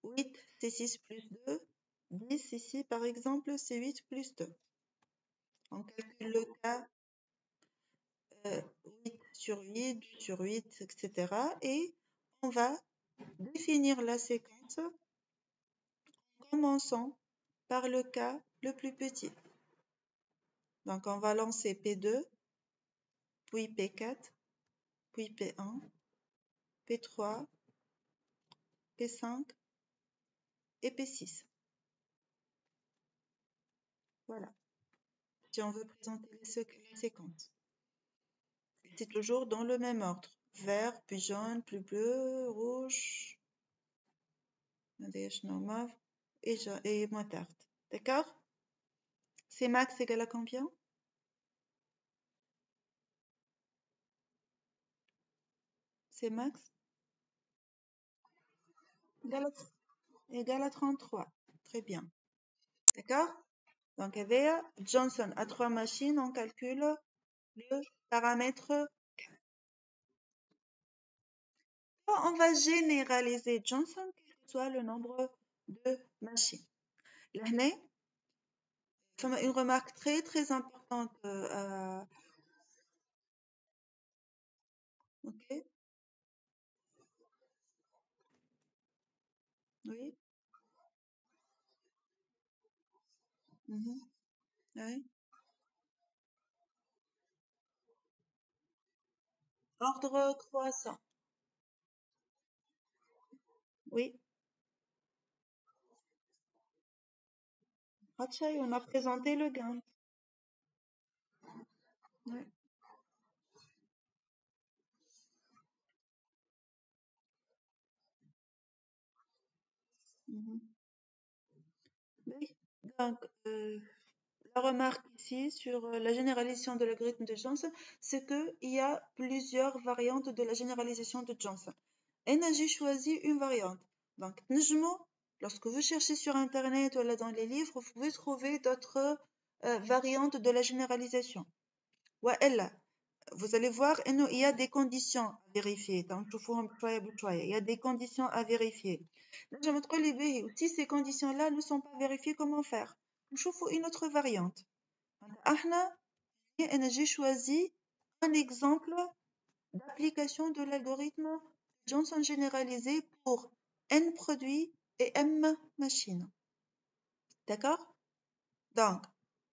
8, c'est 6 plus 2. 10, ici, par exemple, c'est 8 plus 2. On calcule le cas 8 sur 8, 2 sur 8, etc. Et on va définir la séquence en commençant par le cas le plus petit. Donc, on va lancer P2, puis P4, puis P1, P3, P5 et P6. Voilà, si on veut présenter la séquence. C'est toujours dans le même ordre. Vert, puis jaune, puis bleu, rouge, mauve et moutarde. D'accord? C'est max égale à combien? C'est max égale à 33. Très bien. D'accord? Donc, avec Johnson a 3 machines, on calcule le paramètre. On va généraliser Johnson, quel que soit le nombre de machines. L'année, une remarque très très importante. Ok? Oui? Mhm. Oui. Ordre croissant. Oui. Ratchay, on a présenté le gain. Ouais. Mhm. Oui. Donc, la remarque ici sur la généralisation de l'algorithme de Johnson, c'est qu'il y a plusieurs variantes de la généralisation de Johnson. Et j'ai choisi une variante. Donc, lorsque vous cherchez sur Internet ou là dans les livres, vous pouvez trouver d'autres variantes de la généralisation. وإلا, vous allez voir, il y a des conditions à vérifier. Donc, il y a des conditions à vérifier. Si ces conditions-là ne sont pas vérifiées, comment faire? نشوفوا une autre variante. J'ai choisi un exemple d'application de l'algorithme Johnson généralisé pour n produits et m machines. D'accord? Donc,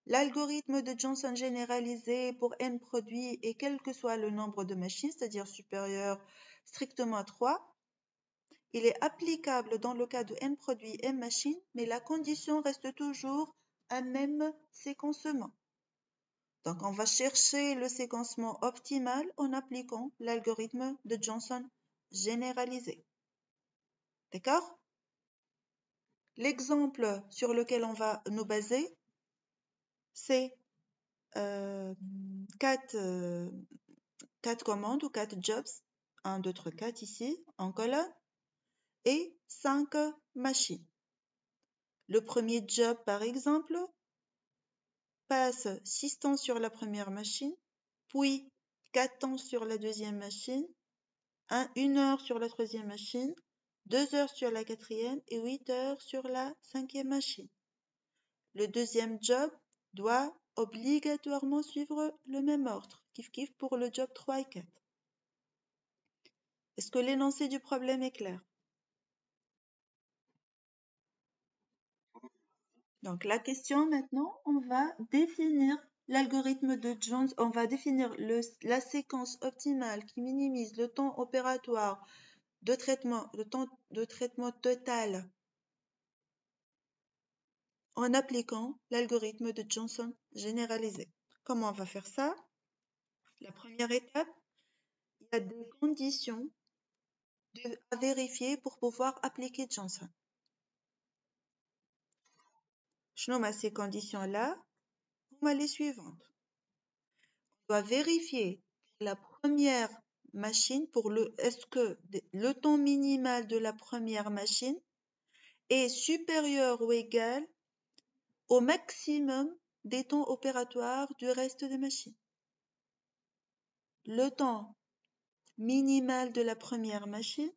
l'algorithme de Johnson généralisé pour n produits et quel que soit le nombre de machines, c'est-à-dire supérieur strictement à 3, il est applicable dans le cas de n produits et m machines, mais la condition reste toujours un même séquencement. Donc, on va chercher le séquencement optimal en appliquant l'algorithme de Johnson généralisé. D'accord? L'exemple sur lequel on va nous baser, c'est 4 commandes ou 4 jobs, 1, 2, 3, 4 ici, en colonne, et 5 machines. Le premier job, par exemple, passe 6 temps sur la première machine, puis 4 temps sur la deuxième machine, 1 heure sur la troisième machine, 2 heures sur la quatrième et 8 heures sur la cinquième machine. Le deuxième job doit obligatoirement suivre le même ordre, kiff pour le job 3 et 4. Est-ce que l'énoncé du problème est clair? Donc la question maintenant, on va définir l'algorithme de Jones, on va définir la séquence optimale qui minimise le temps opératoire de traitement, le temps de traitement total en appliquant l'algorithme de Johnson généralisé. Comment on va faire ça? La première étape, il y a des conditions à vérifier pour pouvoir appliquer Johnson. Je nomme ces conditions-là, les suivantes. On doit vérifier la première machine est-ce que le temps minimal de la première machine est supérieur ou égal au maximum des temps opératoires du reste des machines. Le temps minimal de la première machine,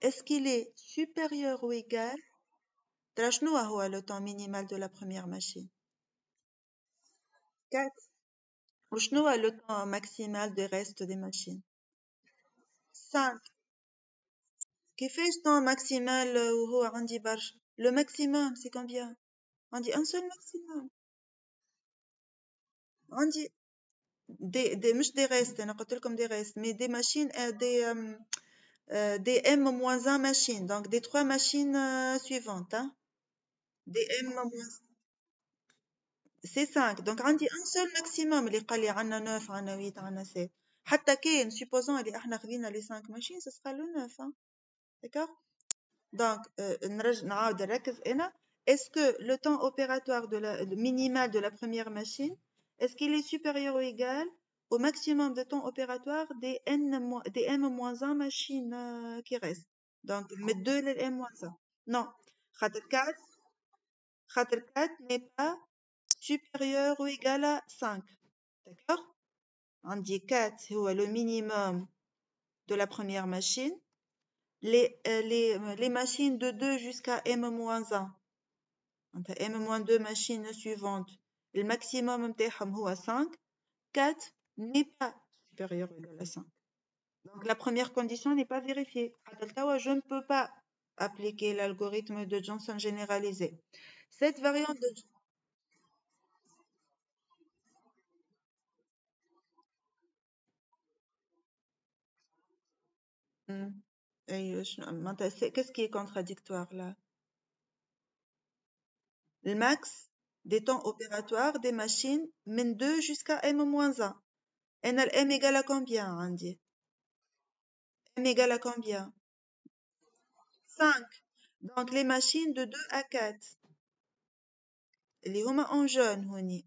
est-ce qu'il est supérieur ou égal? Le temps minimal de la première machine. 4. Le temps maximal du reste des machines. 5. كيفاش temps maximal وهو عندي برشا؟ Le maximum c'est combien؟ عندي un seul maximum. عندي مش des restes أنا قلت لكم des restes mais des machines des m-1 machines donc des 3 machines suivantes hein? des m- c'est 5 donc عندي un seul maximum اللي قال لي عندنا 9 عندنا 8 عندنا 7 حتى كان supposons اللي احنا خذينا les 5 machines ce sera le 9 hein? d'accord donc نعاود نركز هنا est-ce que le temps opératoire le minimal de la première machine est-ce qu'il est supérieur ou égal au maximum de temps opératoire des m-1 machines qui restent donc mettre 2 les m-1 non خاطر 4 n'est pas supérieur ou égal à 5 d'accord on dit 4 c'est le minimum de la première machine les machines de 2 jusqu'à m-1 entre m-2 machines suivantes le maximum متاعهم هو 5 4 n'est pas supérieur ou égal à 5 donc la première condition n'est pas vérifiée je ne peux pas appliquer l'algorithme de Johnson généralisé cette variante de qu'est-ce qui est contradictoire là? Le max des temps opératoires des machines من 2 jusqu'à m-1 et m égale à combien Andy? M égale à combien? 5 donc les machines de 2 à 4 اللي هما en jaune هوني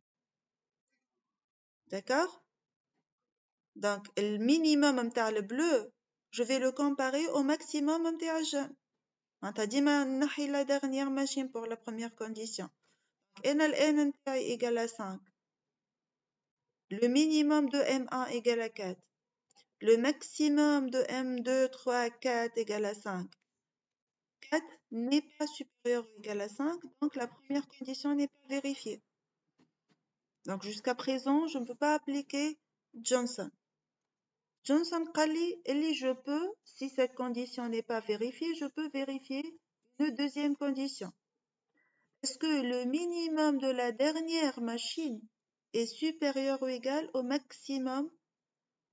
d'accord donc le minimum نتاع le bleu je vais le comparer au maximum نتاع الjaune معناتها ديما نحي la dernière machine pour la première condition هنا ال n نتاعي égal à 5 le minimum de m1 égale à 4 le maximum de m2 3 4 égale à 5 4 n'est pas supérieur ou égal à 5 donc la première condition n'est pas vérifiée donc jusqu'à présent je ne peux pas appliquer Johnson قال لي je peux si cette condition n'est pas vérifiée je peux vérifier une deuxième condition est-ce que le minimum de la dernière machine est supérieur ou égal au maximum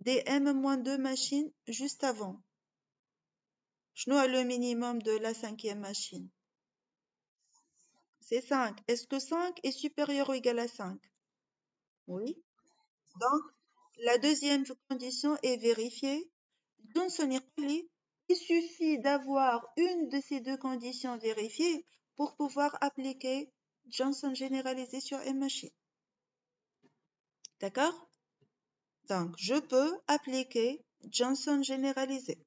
des m-2 machines juste avant شنو le minimum de la cinquième machine c'est 5 est-ce que 5 est supérieur ou égal à 5 oui donc la deuxième condition est vérifiée Johnson il suffit d'avoir une de ces deux conditions vérifiées pour pouvoir appliquer Johnson généralisé sur une machine. D'accord? Donc, je peux appliquer Johnson généralisé.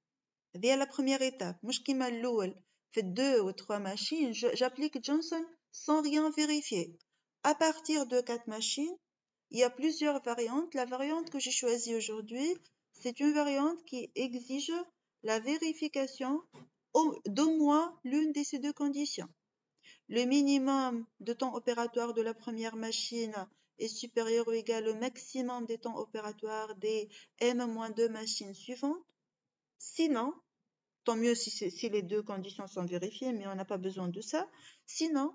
C'est la première étape. Moi, qui m'a fait 2 ou 3 machines, j'applique Johnson sans rien vérifier. À partir de 4 machines, il y a plusieurs variantes. La variante que j'ai choisie aujourd'hui, c'est une variante qui exige la vérification d'au moins l'une de ces deux conditions. Le minimum de temps opératoire de la première machine est supérieur ou égal au maximum des temps opératoires des m-2 machines suivantes. Sinon, tant mieux si les deux conditions sont vérifiées, mais on n'a pas besoin de ça. Sinon,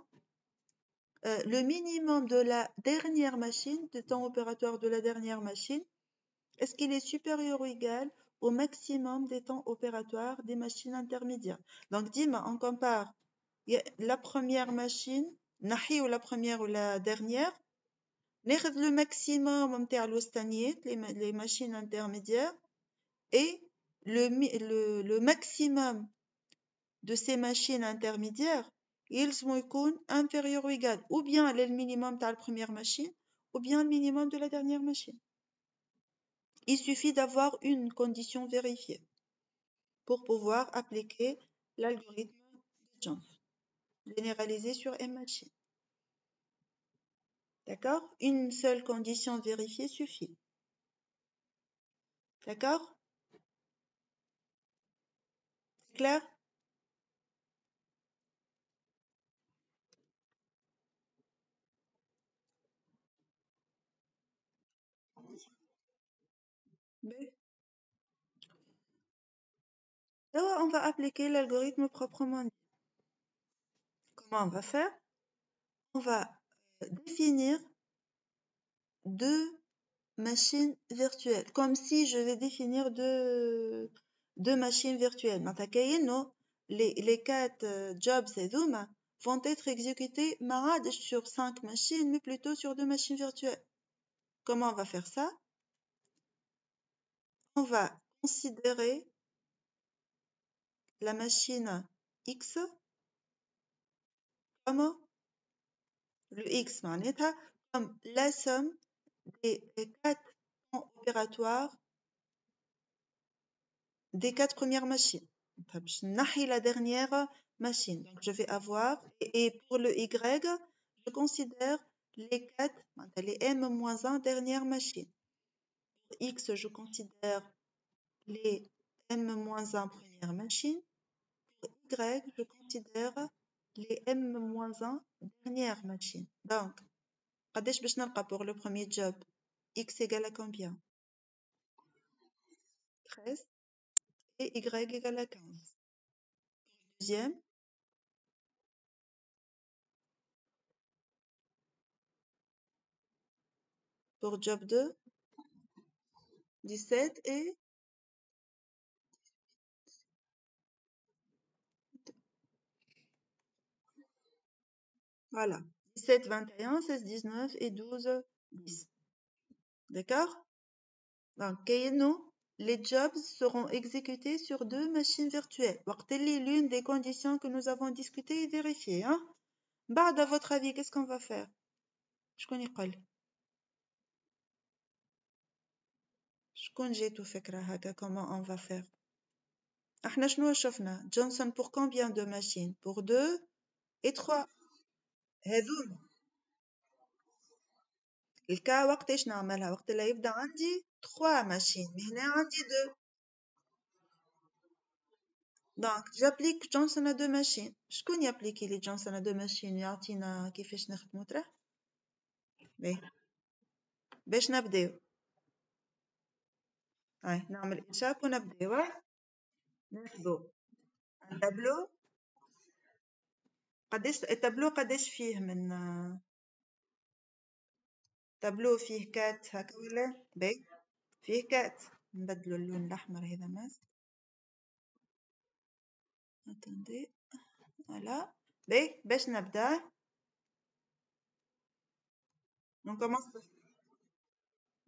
le minimum de la dernière machine, du temps opératoire de la dernière machine, est-ce qu'il est supérieur ou égal au maximum des temps opératoires des machines intermédiaires? Donc, Dima, on compare la première machine, nahi ou la première ou la dernière, ناخذ le maximum نتاع الوسطانيات les machines intermédiaires et le maximum de ces machines intermédiaires يلزمو يكون inférieur ou égal ou bien le minimum de la première machine ou bien le minimum de la dernière machine. Il suffit d'avoir une condition vérifiée pour pouvoir appliquer l'algorithme de Jones généralisé sur M machine. D'accord? Une seule condition vérifiée suffit. D'accord? C'est clair? Oui. Là, on va appliquer l'algorithme proprement dit. Comment on va faire? On va définir deux machines virtuelles, comme si je vais définir deux machines virtuelles. معناتها كأنه les quatre jobs هذوما vont être exécutés ما عادش sur 5 machines, mais plutôt sur deux machines virtuelles. Comment on va faire ça? On va considérer la machine X comme le X معناتها comme la somme des quatre temps opératoires des quatre premières machines. باش نحي la dernière machine. Donc je vais avoir, et pour le Y, je considère les quatre, les M-1 dernières machines. Pour X, je considère les M-1 premières machines. Pour Y, je considère les M-1 dernières machines. Donc, قداش باش نلقى pour le premier job? X égale à combien? 13 et Y égale à 15. Deuxième, pour job 2, 17 et voilà. 17, 21, 16, 19 et 12, 10. D'accord? Donc, les jobs seront exécutés sur deux machines virtuelles. L'une des conditions que nous avons discutées et vérifiées. Hein? Bah, à votre avis, qu'est-ce qu'on va faire? Je connais pas. Je connais tout fait comment on va faire. احنا شنو شفنا Johnson pour combien de machines? Pour 2 et 3. هذوما الكا وقتاش نعملها وقت اللي يبدا عندي 3 ماشين هنا عندي 2. Donc j'applique Johnson à 2 machines. شكون يابليكي لي Johnson à 2 machines يعطينا كيفاش نخدمو ترى؟ باش نبداو هاي نعمل إنشاء ونبداو. ناخدو التابلو. قداش التابلو قداش فيه من تابلو فيه 4 هكا ولا باهي فيه 4. نبدلو اللون الأحمر هذا ماس. attendez voilà باهي باش نبدا نكمل.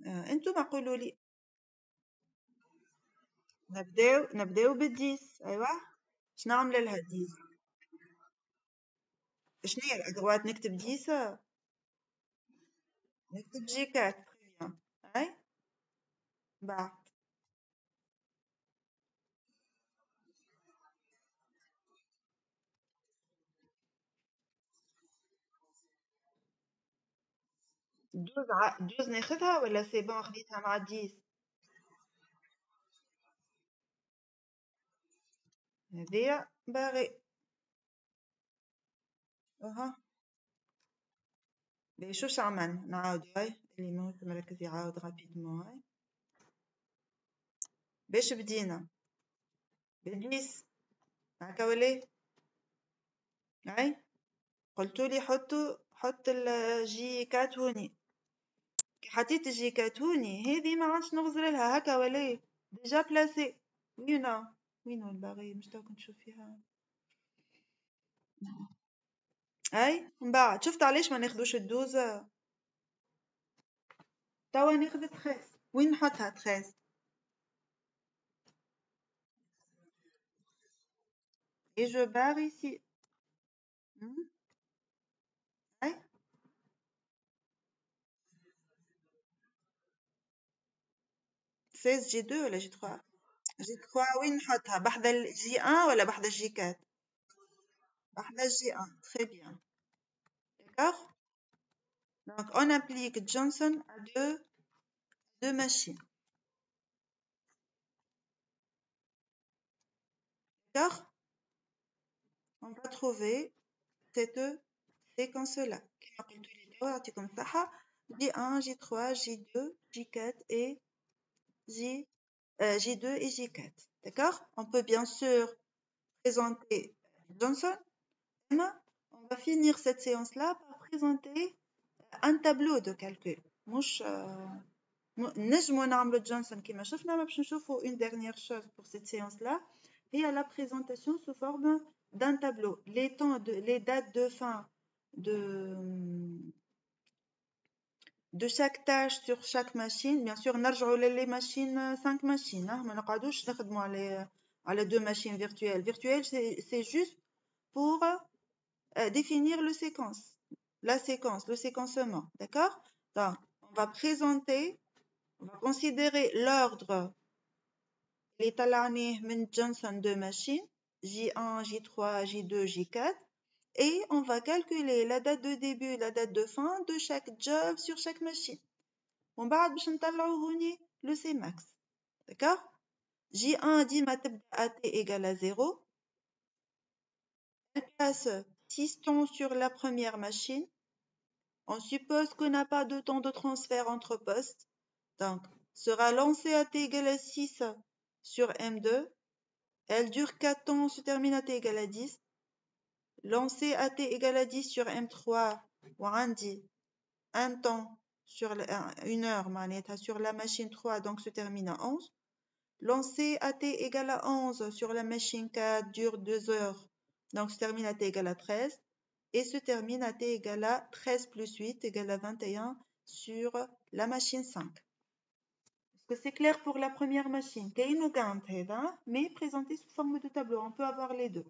انتم قولوا لي نبداو بالديس. ايوا شنو نعمل لها ديس؟ شنو هي الادوات؟ نكتب ديس نكتب جي 4. اي بعد 12 ناخذها ولا سي بون خديتها مع الديس؟ هذيا باغي اها باهي شوش عمل نعاود هاي اللي ماهوش مركز يعاود رابيدمون. هاي باش بدينا بالديس هكا ولا هاي قلتولي حط الجي كاتوني. كي حطيت الجي كاتوني هذه ما عادش نغزر لها هكا ولا ديجا بلاسي. وينو الباغي مش تو كنت نشوف فيها. اي من بعد شفت علاش ما ناخدوش الدوزة. توا ناخد تخيس. وين نحطها تخيس؟ et je barre ici. اي 16 جي 2 ولا جي 3؟ جي 3 وين نحطها؟ بحذا الجي 1 ولا بحذا الجي 4؟ بحذا الجي 1. très bien. D'accord. Donc on applique Johnson à deux machines. D'accord. On va trouver cette séquence-là. كما قلت لي توا يعطيكم الصحة. J1, J3, J2, J4 et J2 et J4. D'accord. On peut bien sûr présenter Johnson. On va finir cette séance-là par présenter un tableau de calcul. مش نجمو نعملو Johnson كما شفنا. ما باش نشوفو une dernière chose pour cette séance-là هي la présentation sous forme d'un tableau. Les dates de fin de chaque tâche sur chaque machine. Bien sûr, نرجعو les machines 5 machines. ما نقعدوش نخدمو على 2 machines virtuelles. Virtuelles, c'est juste pour définir le séquencement. D'accord? Donc, on va considérer l'ordre اللي طلعناه من Johnson de machines J1, J3, J2, J4 et on va calculer la date de début, la date de fin de chaque job sur chaque machine. ومن بعد باش نطلعو هوني le Cmax. D'accord? J1 ديما تبدا AT égale à 0. Elle passe 6 temps sur la première machine. On suppose qu'on n'a pas de temps de transfert entre postes. Donc, sera lancée à t égale à 6 sur M2. Elle dure 4 temps, se termine à t égale à 10. Lancée à t égale à 10 sur M3, وعندي un temps sur une heure sur la machine 3, donc se termine à 11. Lancée à t égale à 11 sur la machine 4 dure 2 heures, donc se termine à t égale à 13. Et se termine à t égale à 13 plus 8 égale à 21 sur la machine 5. Est-ce que c'est clair pour la première machine? Mais présenté sous forme de tableau. On peut avoir les deux.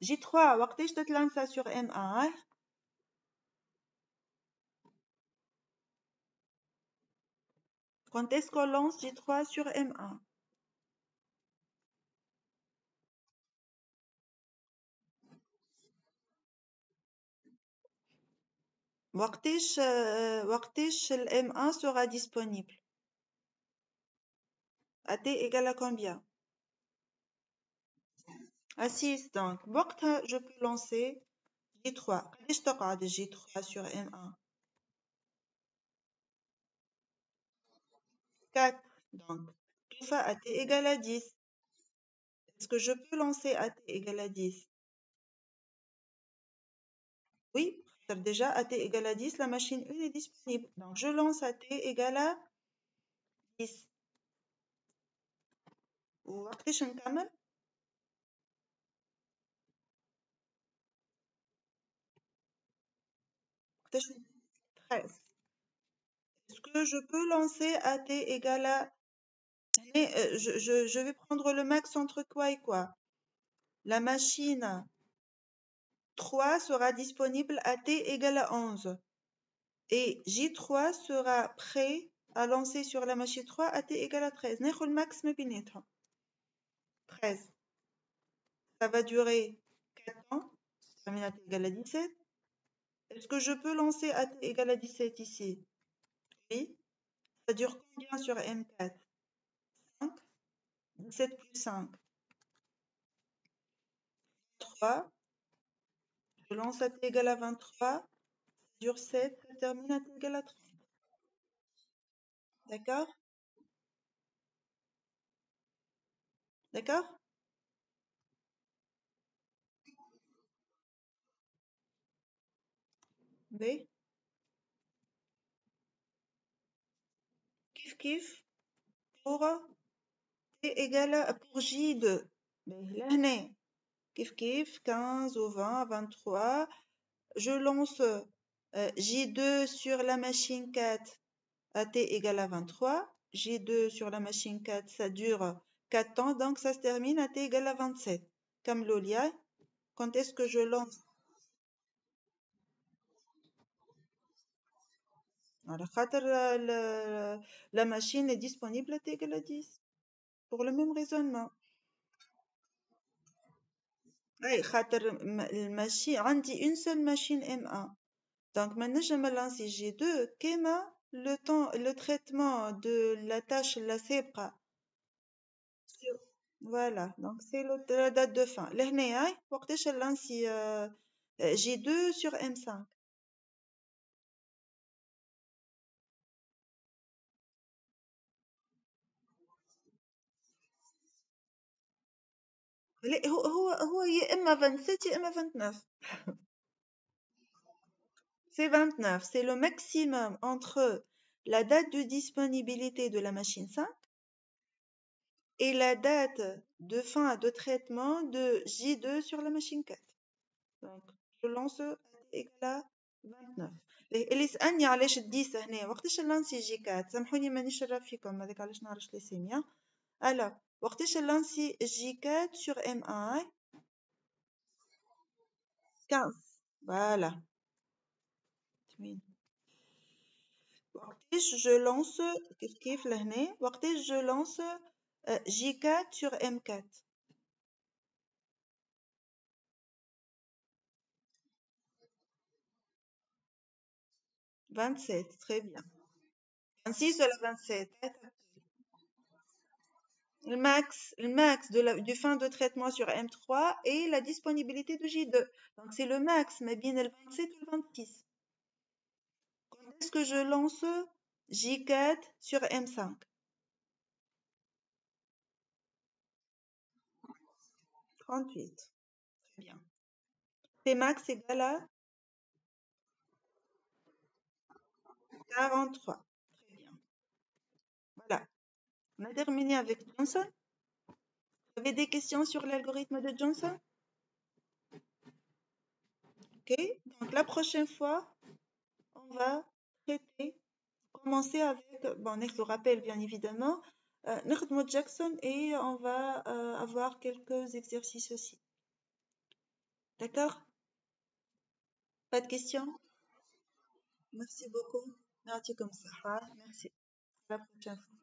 J3, وقتاش تتلانسا sur M1. Quand est-ce qu'on lance J3 sur M1? وقتاش le M1 sera disponible? À t égale à combien? À 6. Donc, وقتها je peux lancer J3. قداش تقعد J3 sur M1? 4. Donc, tout ça à t égale à 10. Est-ce que je peux lancer à t égale à 10? Oui, déjà à t égale à 10, la machine 1 est disponible. Donc, je lance à t égale à 10. وقتاش نكمل؟ وقتاش 13. Est-ce que je peux lancer à t égale à... je vais prendre le max entre quoi et quoi? La machine 3 sera disponible à t égale à 11. Et J3 sera prêt à lancer sur la machine 3 à t égale à 13. ناخذ le max ما بيناتهم. 13. Ça va durer 4 ans. Ça termine à t égale à 17. Est-ce que je peux lancer à t égale à 17 ici? Oui. Ça dure combien sur M4? 5. 17 plus 5. 3. Je lance à t égale à 23. Ça dure 7. Ça termine à t égale à 30. D'accord? D'accord? B. كيف pour T égale pour J2. Là, كيف 15 ou 20, 23. Je lance J2 sur la machine 4 à T égale à 23. J2 sur la machine 4, ça dure 4 temps, donc ça se termine à T égale à 27. Comme l'Olia, quand est-ce que je lance? Alors, la machine est disponible à T égale à 10. Pour le même raisonnement. Oui, الماشين عندي une seule machine M1. Donc maintenant je me lance G2 كما le traitement de la tâche la سابقة. Voilà, donc c'est la date de fin. لهنا وقتاش نلانسي G2 sur M5. لا هو يا اما 27 يا اما 29. C'est 29, c'est le maximum entre la date de disponibilité de la machine 5 et la date de fin de traitement de J2 sur la machine 4. Donc, je lance égale à 29. اللي يسألني علاش 10 هنا وقتاش نلانسي جي 4 سامحوني مانيش راه فيكم هذاك علاش نعرفش لي سيميا. Alors, وقتاش نلانسي جي 4 sur M1 15. Voilà. وقتاش je lance كيف لهنا وقتاش je lance J4 sur M4. 27, très bien. 26 wala 27. Le max du fin de traitement sur M3 et la disponibilité de J2. Donc c'est le max, mais bien le 27 ou le 26. Quand est-ce que je lance J4 sur M5? 38. Très bien. Tmax égale à 43. Très bien. Voilà. On a terminé avec Johnson. Vous avez des questions sur l'algorithme de Johnson? Ok. Donc la prochaine fois, on va commencer avec, bon, je le rappelle bien évidemment, Nerdmo Jackson et on va avoir quelques exercices aussi. D'accord? Pas de questions? Merci beaucoup. Merci comme ça. Merci. À la prochaine fois.